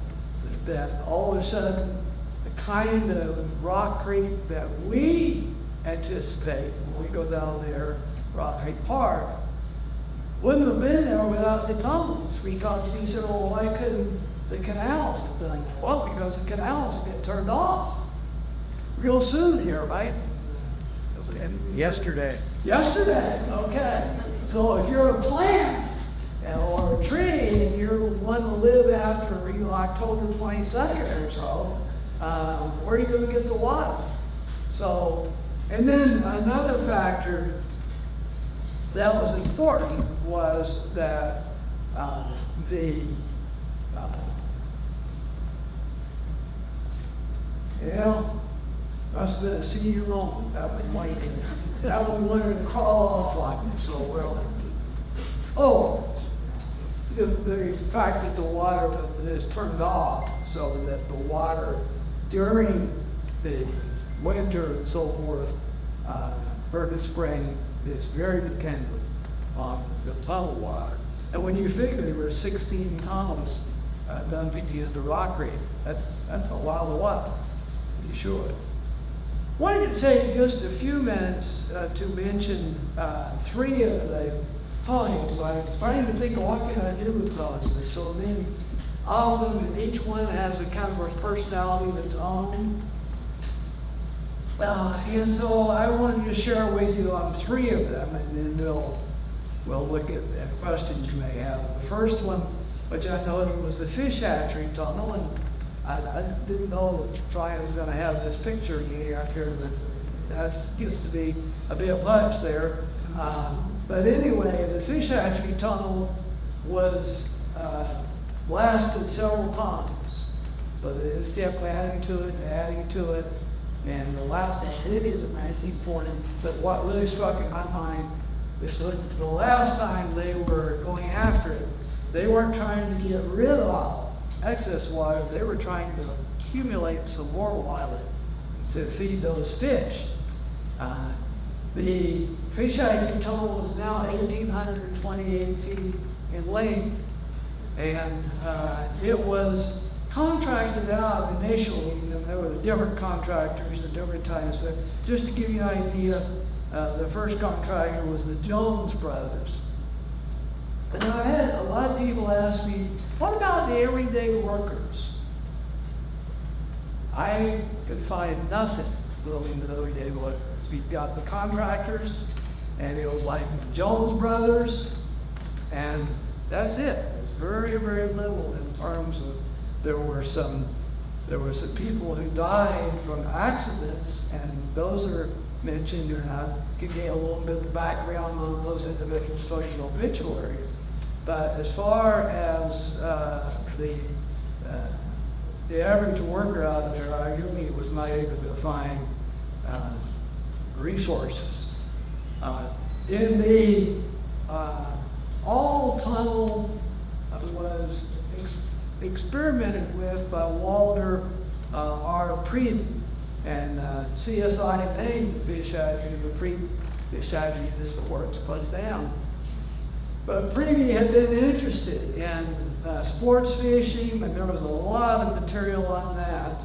That all of a sudden, the kind of Rock Creek that we anticipate when we go down there, Rock Creek Park, wouldn't have been there without the tunnels. Because he said, well, why couldn't the canals be done? Well, because the canals get turned off real soon here, right? Yesterday. Yesterday, okay. So if you're a plant or a tree and you're one to live after October 22nd or so, where are you going to get the water? So, and then another factor that was important was that must have been a senior moment. That was waiting. That one wanted to crawl off like me so well. Oh, the fact that the water is turned off so that the water during the winter and so forth, or the spring, is very dependent on the tunnel water. And when you figure there were 16 tunnels done to use the Rock Creek, that's a lot of water. You should. Wanted to take just a few minutes to mention 3 of the tunnels. I was trying to think of what can I do with tunnels. There's so many of them, and each one has a kind of a personality of its own. And so I wanted to share with you on 3 of them, and then we'll look at questions you may have. The first one, which I noted, was the fish hatchery tunnel, and I didn't know that Troy was going to have this picture here up here, but that gets to be a bit much there. But anyway, the fish hatchery tunnel was blasted several times. So they just kept adding to it and adding to it. And the last thing, it is in 1940, but what really struck in my mind is that the last time they were going after it, they weren't trying to get rid of excess water, they were trying to accumulate some more water to feed those fish. The fish hatchery tunnel is now 1,828 feet in length, and it was contracted out initially, and there were different contractors at different times. So just to give you an idea, the first contractor was the Jones brothers. And I had a lot of people ask me, what about the everyday workers? I could find nothing relating to the everyday workers. We've got the contractors, and it was like the Jones brothers, and that's it. Very, very little in terms of, there were some people who died from accidents, and those are mentioned, and I can get a little bit of background on those individuals' social obituaries. But as far as the average worker out there, I really was not able to find resources. In the all tunnel was experimented with by Walter R. Preedy, and CSI named the fish hatchery the Free Fish Hatchery. This is where it's closed down. But Preedy had been interested in sports fishing, and there was a lot of material on that.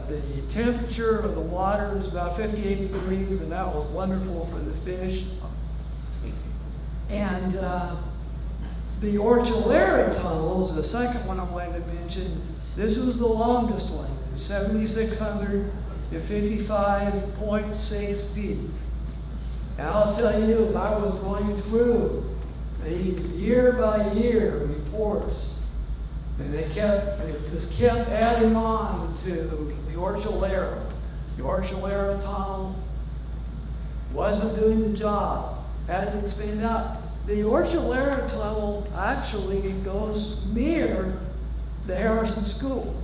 The temperature of the water was about 58 degrees, and that was wonderful for the fish. And the Orchulera tunnel is the second one I'm going to mention. This was the longest one, 7,655.6 feet. And I'll tell you, as I was going through these year by year reports, and they just kept adding on to the Orchulera. The Orchulera tunnel wasn't doing the job, hadn't expanded out. The Orchulera tunnel actually goes near the Harrison School.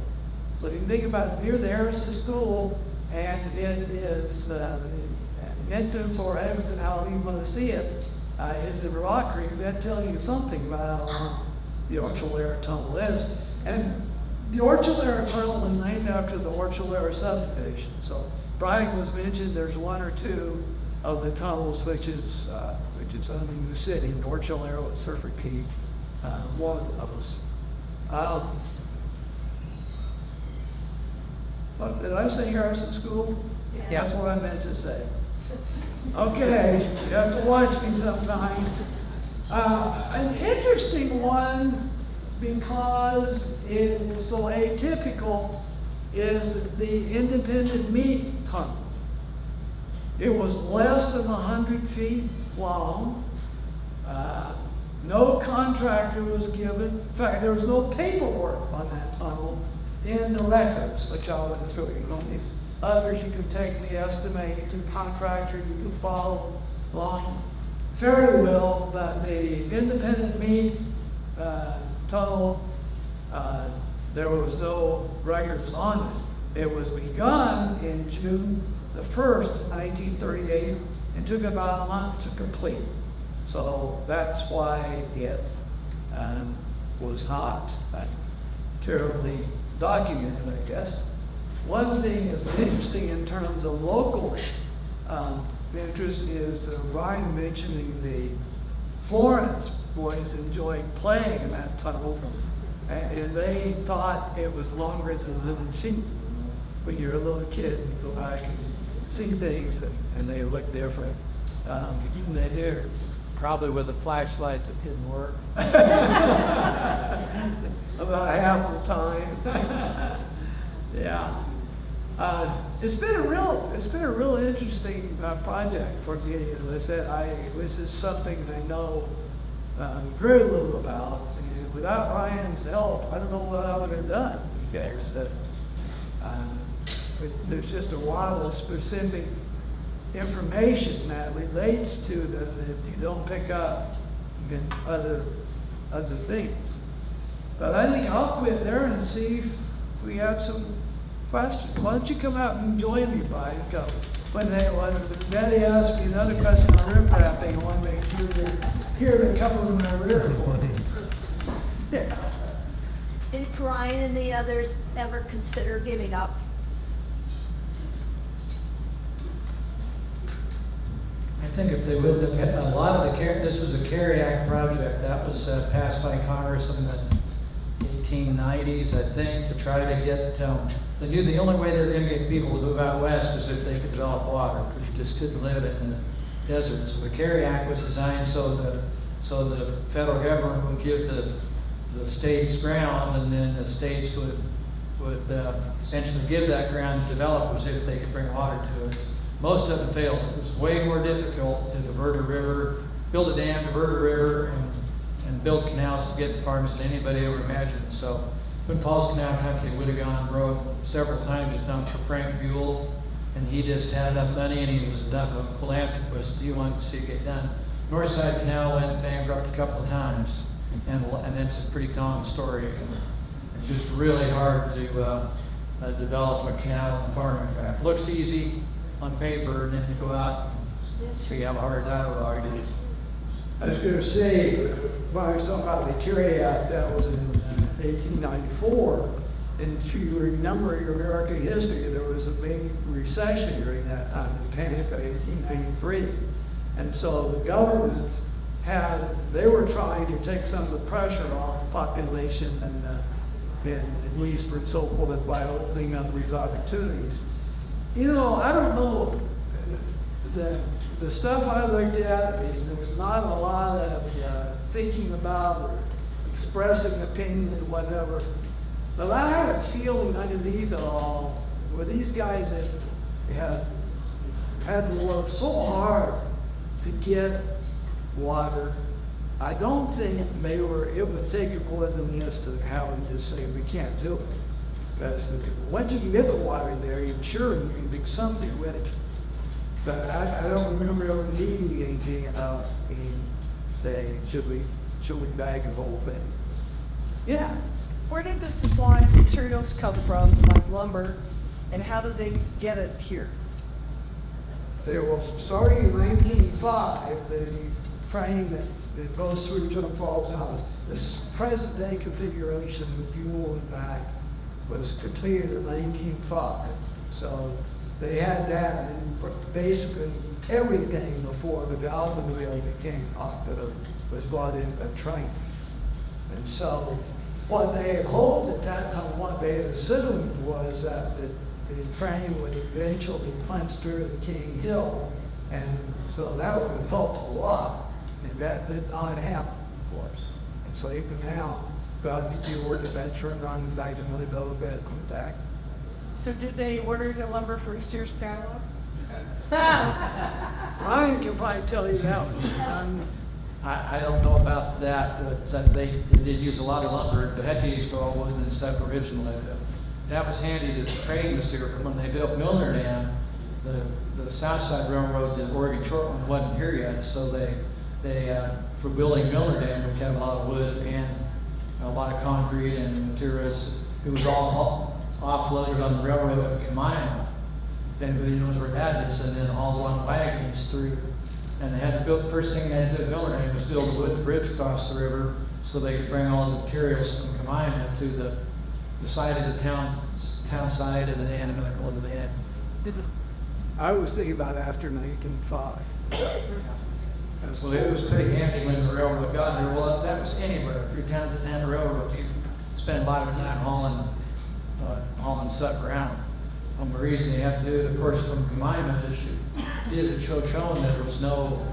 So if you think about it, near the Harrison School, and it is entrance or exit, however you want to see it, is the rockery. That tells you something about how long the Orchulera tunnel is. And the Orchulera tunnel was named after the Orchulera subdivision. So Brian was mentioned, there's one or two of the tunnels which is under the city. Orchulera with Surfer Peak, one of those. What, did I say Harrison School? Yeah. That's what I meant to say. Okay, you have to watch me sometime. An interesting one, because it is so atypical, is the Independent Meat Tunnel. It was less than 100 feet long. No contractor was given. In fact, there was no paperwork on that tunnel in the records, which I will show you. On these others, you can take the estimated to contractor, you can follow along very well, but the Independent Meat tunnel, there was no records on it. It was begun in June the 1st, 1938, and took about a month to complete. So that's why it was not terribly documented, I guess. One thing that's interesting in terms of local interest is Ryan mentioning the Florence boys enjoyed playing in that tunnel, and they thought it was longer than the sheep. When you're a little kid, you go back and see things, and they look different. Even they do. Probably with a flashlight that didn't work. About half the time. Yeah. It's been a real interesting project for me. As I said, this is something I know very little about. And without Ryan's help, I don't know what I would have done. Because there's just a lot of specific information that relates to that you don't pick up in other things. But I think I'll quit there and see if we have some questions. Why don't you come out and join me, Brian? When Betty asked me another question on rip wrapping, I want to make sure they hear a couple of my rear recordings. Yeah. Did Brian and the others ever consider giving up? I think if they would have had a lot of this was a CARE Act project that was passed by Congress in the 1890s, I think, to try to get, they knew the only way they were going to get people to move out west is if they could develop water, because you just couldn't live in the desert. So the CARE Act was designed so the federal government would give the states ground, and then the states would essentially give that ground to developers if they could bring water to it. Most of them failed. It was way more difficult to divert a river, build a dam, divert a river, and build canals to get farms than anybody ever imagined. So Twin Falls Canal Company would have gone broke several times just down for Frank Buell, and he just had enough money and he was enough of a philanthropist. He wanted to see it get done. Northside Canal went bankrupt a couple of times, and that's a pretty common story. It's just really hard to develop a canal and farming. It looks easy on paper, and then you go out So you have a hard dialogue. I was gonna say, when I was talking about the Carry Act, that was in 1894. And if you remember your American history, there was a big recession during that time, the panic of 1883. And so the government they were trying to take some of the pressure off the population and at least and so forth by opening up these opportunities. You know, I don't know, the stuff I looked at, I mean, there was not a lot of thinking about or expressing opinion and whatever. But I had a feeling underneath it all, where these guys that had to work so hard to get water, I don't think it would take it more than this to have them just say, we can't do it. Because once you can get the water there, you're sure you can do something with it. But I don't remember ever needing anything about saying, should we bag the whole thing? Yeah. Where did the supplies, materials come from, like lumber, and how did they get it here? They were starting in 1905, the frame that goes through General Falls House. This present day configuration with Buell and back was completed in 1905. So they had that and basically everything before the automobile became popular was brought in a train. And so what they had hoped at that time, what they had assumed was that the frame would eventually punch through the King Hill. And so that would have helped a lot. And that did not happen, of course. And so you can now about the word adventure and run back to another bill of bed, come back. So did they order the lumber for a Sears catalog? Ryan can probably tell you that one. I don't know about that, but they did use a lot of lumber. The head used to all wasn't in stuff originally. That was handy that the train was here. When they built Milner Dam, the South Side Railroad, the Oregon Short one wasn't here yet, so they for building Milner Dam, which had a lot of wood and a lot of concrete and materials, it was all offloaded on the railroad at Mine. If anybody knows where that is, and then all one wagons through. And they had to build, first thing they had to do at Milner Dam was build a wood bridge across the river so they could bring all the materials from Kamina to the side of the town side, and then go into the end. I was thinking about after 1905. Well, it was pretty handy when the railroad got here. Well, that was anywhere. If you're down to the railroad, you spend a lot of time hauling stuff around. The reason you have to do it, of course, from Kamina, as you did at Shoshone, there was no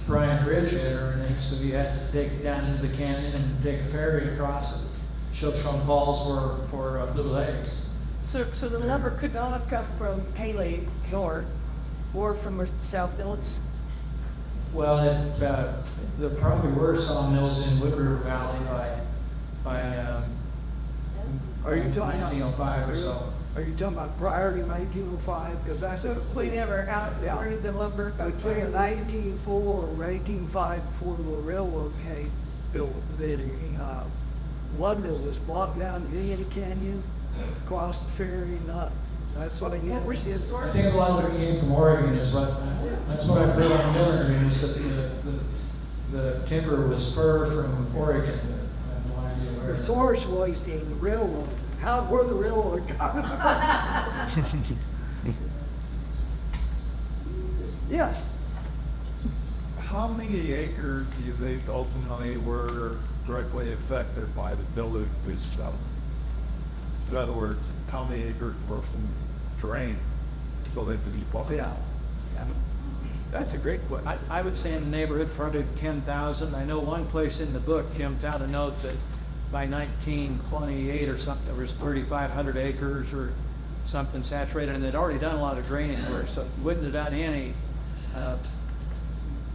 Bryant Bridge yet or anything, so you had to take it down into the canyon and take a ferry across it. Shoshone Falls were for Little Lakes. So the lumber could not have come from Haley north or from South Village? Well, there probably were sawmills in Wood River Valley by Are you talking 1905 or so. Are you talking about prior to 1905? Because that's So we never Yeah. where did the lumber come between from? 1904 or 1905, before the railroad came, built Ludlow was brought down into the canyon, across the ferry, that's what I did. What was the I source? think a lot of it came from Oregon, that's what I've heard on Milner, is that the timber was fur from Oregon. I have no idea where. The source was the railroad. Where the railroad coming from? Yes. How many acres do you think ultimately were directly affected by the building of this stuff? In other words, how many acres were from terrain built into the park? Yeah. That's a great question. I would say in the neighborhood for under 10,000. I know one place in the book, Jim found a note that by 1928 or something, there was 3,500 acres or something saturated, and they'd already done a lot of drainage work, so it wouldn't have done any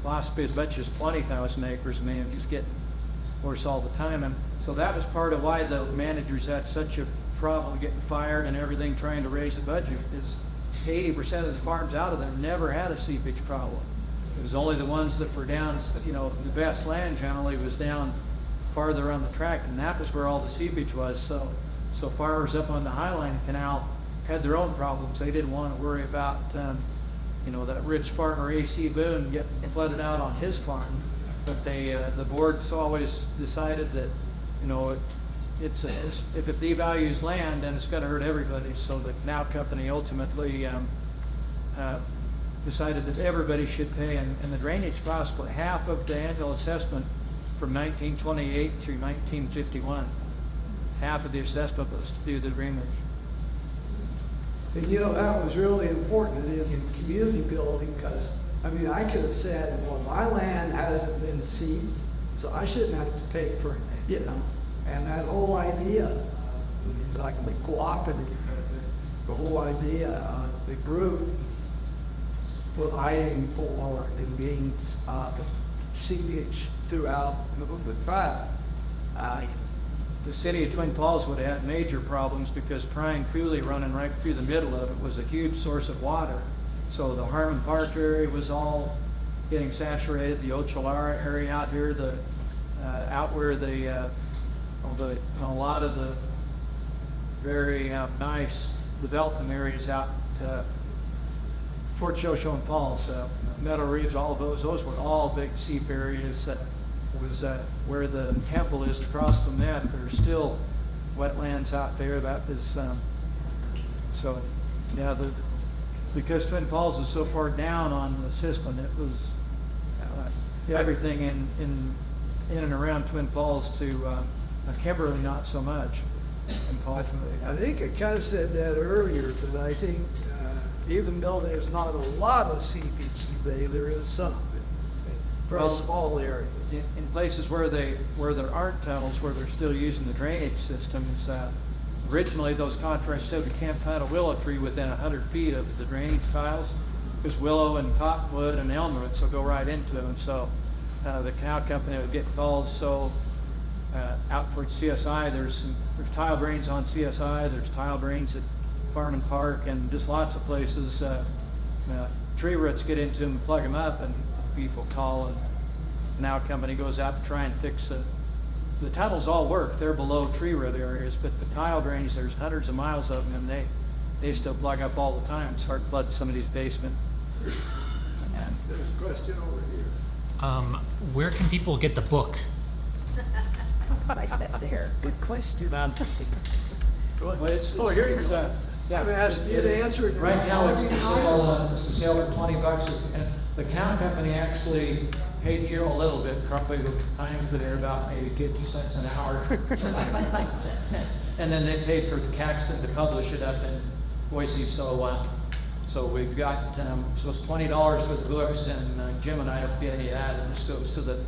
possibly as much as 20,000 acres. I mean, it was getting worse all the time, and so that was part of why the managers had such a problem getting fired and everything, trying to raise the budget. Is 80% of the farms out of there never had a seepage problem. It was only the ones that were down, the best land generally was down farther on the tract, and that was where all the seepage was. So farmers up on the Highline Canal had their own problems. They didn't want to worry about you know, that rich farmer A.C. Boone get flooded out on his farm. But the board's always decided that, you know, if it devalues land, then it's gonna hurt everybody. So the canal company ultimately decided that everybody should pay, and the drainage cost was half of the annual assessment from 1928 through 1951. Half of the assessment was to do the drainage. And you know, that was really important in community building, because, I mean, I could have said, well, my land hasn't been seeded, so I shouldn't have to pay for it, you know? And that whole idea, like the cooperative, the whole idea, the group providing for the means of seepage throughout the tract. The city of Twin Falls would have had major problems because Pine Coulee running right through the middle of it was a huge source of water. So the Harmon Park area was all getting saturated, the Ocholara area out here, out where a lot of the very nice development areas out Fort Shoshone Falls, Meadow Ridge, all of those were all big seep areas. Was where the temple is across from that. There's still wetlands out there. That is so. Yeah, because Twin Falls is so far down on the system, it was everything in and around Twin Falls to Kimberly, not so much. I think I kind of said that earlier, but I think even though there's not a lot of seepage today, there is some for small areas. In places where there aren't tunnels, where they're still using the drainage systems, originally those contracts said we can't plant a willow tree within 100 feet of the drainage tiles, because willow and cottonwood and elm roots will go right into them. So the canal company would get calls. So out towards CSI, there's tile drains on CSI, there's tile drains at Farman Park, and just lots of places. Tree roots get into them and plug them up, and people call, and now company goes out to try and fix it. The tunnels all work, they're below tree root areas, but the tile drains, there's hundreds of miles of them, and they still plug up all the time. It's hard to flood somebody's basement. And there's a question over here. Where can people get the book? Right there. Good question. Well, it's, Oh, here you it's, go. yeah, I'm asking you to answer it. Right now, it's for sale for $20, and the canal company actually paid here a little bit, probably the time for there about maybe 50 cents an hour. And then they paid for the Caxton to publish it up in Boise, so we've got, so it's $20 for the books, and Jim and I don't get any of that, and so that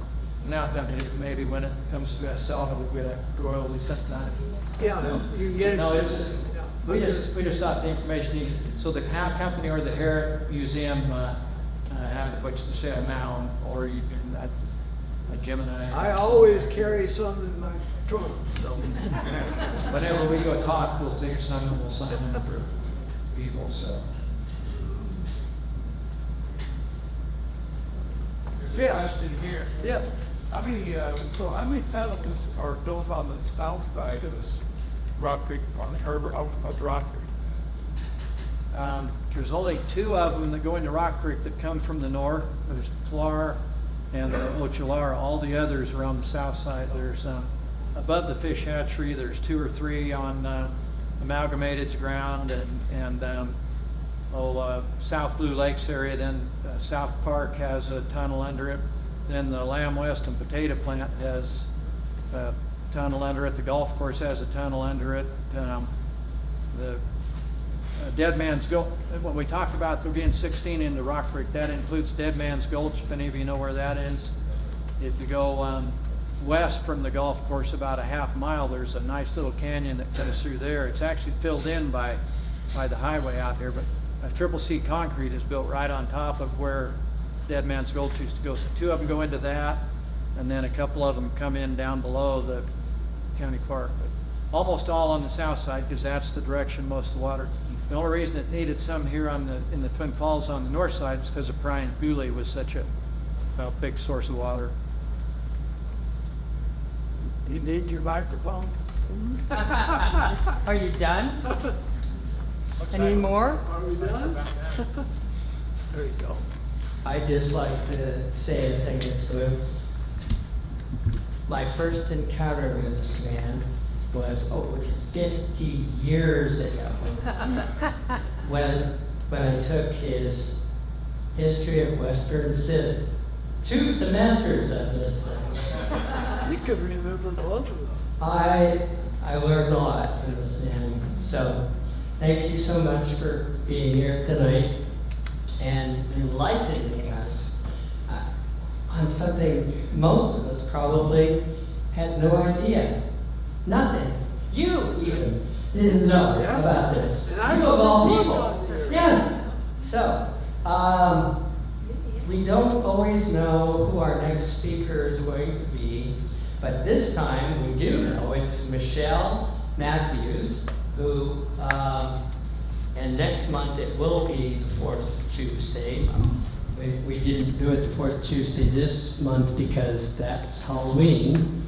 now company, maybe when it comes to selling it, we'll get a royalty system on it. Yeah, you can get it. No, we just thought the information needed, so the canal company or the Herrick Museum have which to say a mound, or you can, Jim and I always carry some in my trunk, so. whenever we do a talk, we'll take some and we'll sign them for people, so. Yeah. here. Yes. How many tunnels are built on the south side of this Rock Creek, on Rock Creek? There's only 2 of them that go into Rock Creek that come from the north. There's Clar and Ocholara. All the others are on the south side. There's above the fish hatchery, there's 2 or 3 on Amalgamated's ground, and South Blue Lakes area. Then South Park has a tunnel under it. Then the Lamb West and Potato Plant has a tunnel under it. The golf course has a tunnel under it. The Dead Man's Gulch, when we talked about there being 16 into Rock Creek, that includes Dead Man's Gulch, if any of you know where that is. If you go west from the golf course about a half mile, there's a nice little canyon that cuts through there. It's actually filled in by the highway out here, but Triple C concrete is built right on top of where Dead Man's Gulch used to go. So 2 of them go into that, and then a couple of them come in down below the county park. But almost all on the south side, because that's the direction most of the water. The only reason it needed some here in the Twin Falls on the north side is because of Pine Coulee was such a big source of water. You need your microphone? Are you done? Any more? Are we done? There you go. I'd just like to say a thing or two. My first encounter with this man was over 50 years ago when I took his History of Western Civ. 2 semesters of this thing. You could remember both of those. I learned a lot from this man. So thank you so much for being here tonight and enlightening us on something most of us probably had no idea. Nothing. You even didn't know about this. And I You wrote of all a book people. on here. Yes. So, we don't always know who our next speaker is going to be, but this time we do know it's Michelle Matthews, who, and next month it will be the 4th Tuesday. We didn't do it the 4th Tuesday this month because that's Halloween.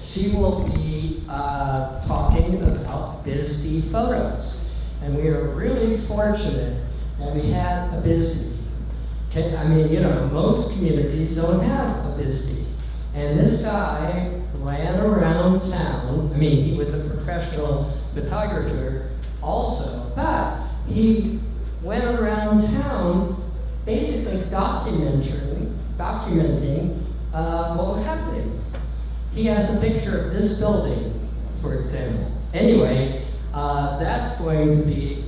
She will be talking about BISD photos. And we are really fortunate that we have a BISD. I mean, you know, most communities don't have a BISD. And this guy ran around town. I mean, he was a professional photographer also, but he went around town basically documenting what was happening. He has a picture of this building, for example. Anyway, that's going to be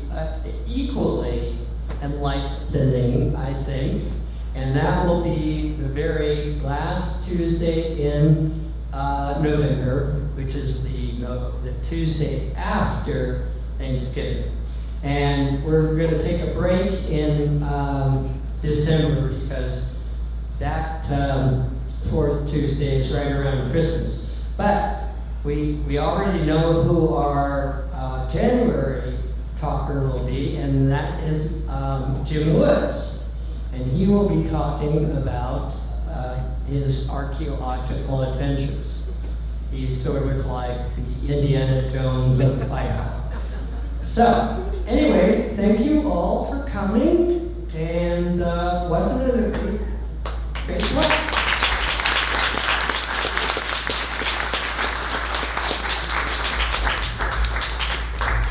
equally enlightening, I think. And that will be the very last Tuesday in November, which is the Tuesday after Thanksgiving. And we're going to take a break in December because that 4th Tuesday is right around Christmas. But we already know who our January talker will be, and that is Jim Woods. And he will be talking about his archaeological adventures. He's sort of like the Indiana Jones of Idaho. So, anyway, thank you all for coming, and wasn't it a great class?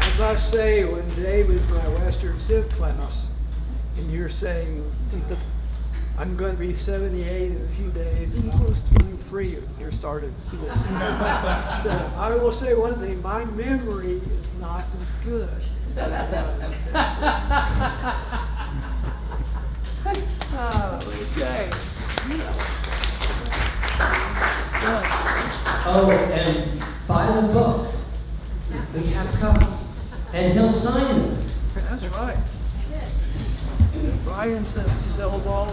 I must say, when Dave was my Western Civ class, and you're saying, I'm going to be 78 in a few days, and I was 23 when you started to see this. So I will say one thing, my memory is not as good as it was. Okay. Oh, and buy the book. We have copies. And he'll sign them. That's right. Brian sells all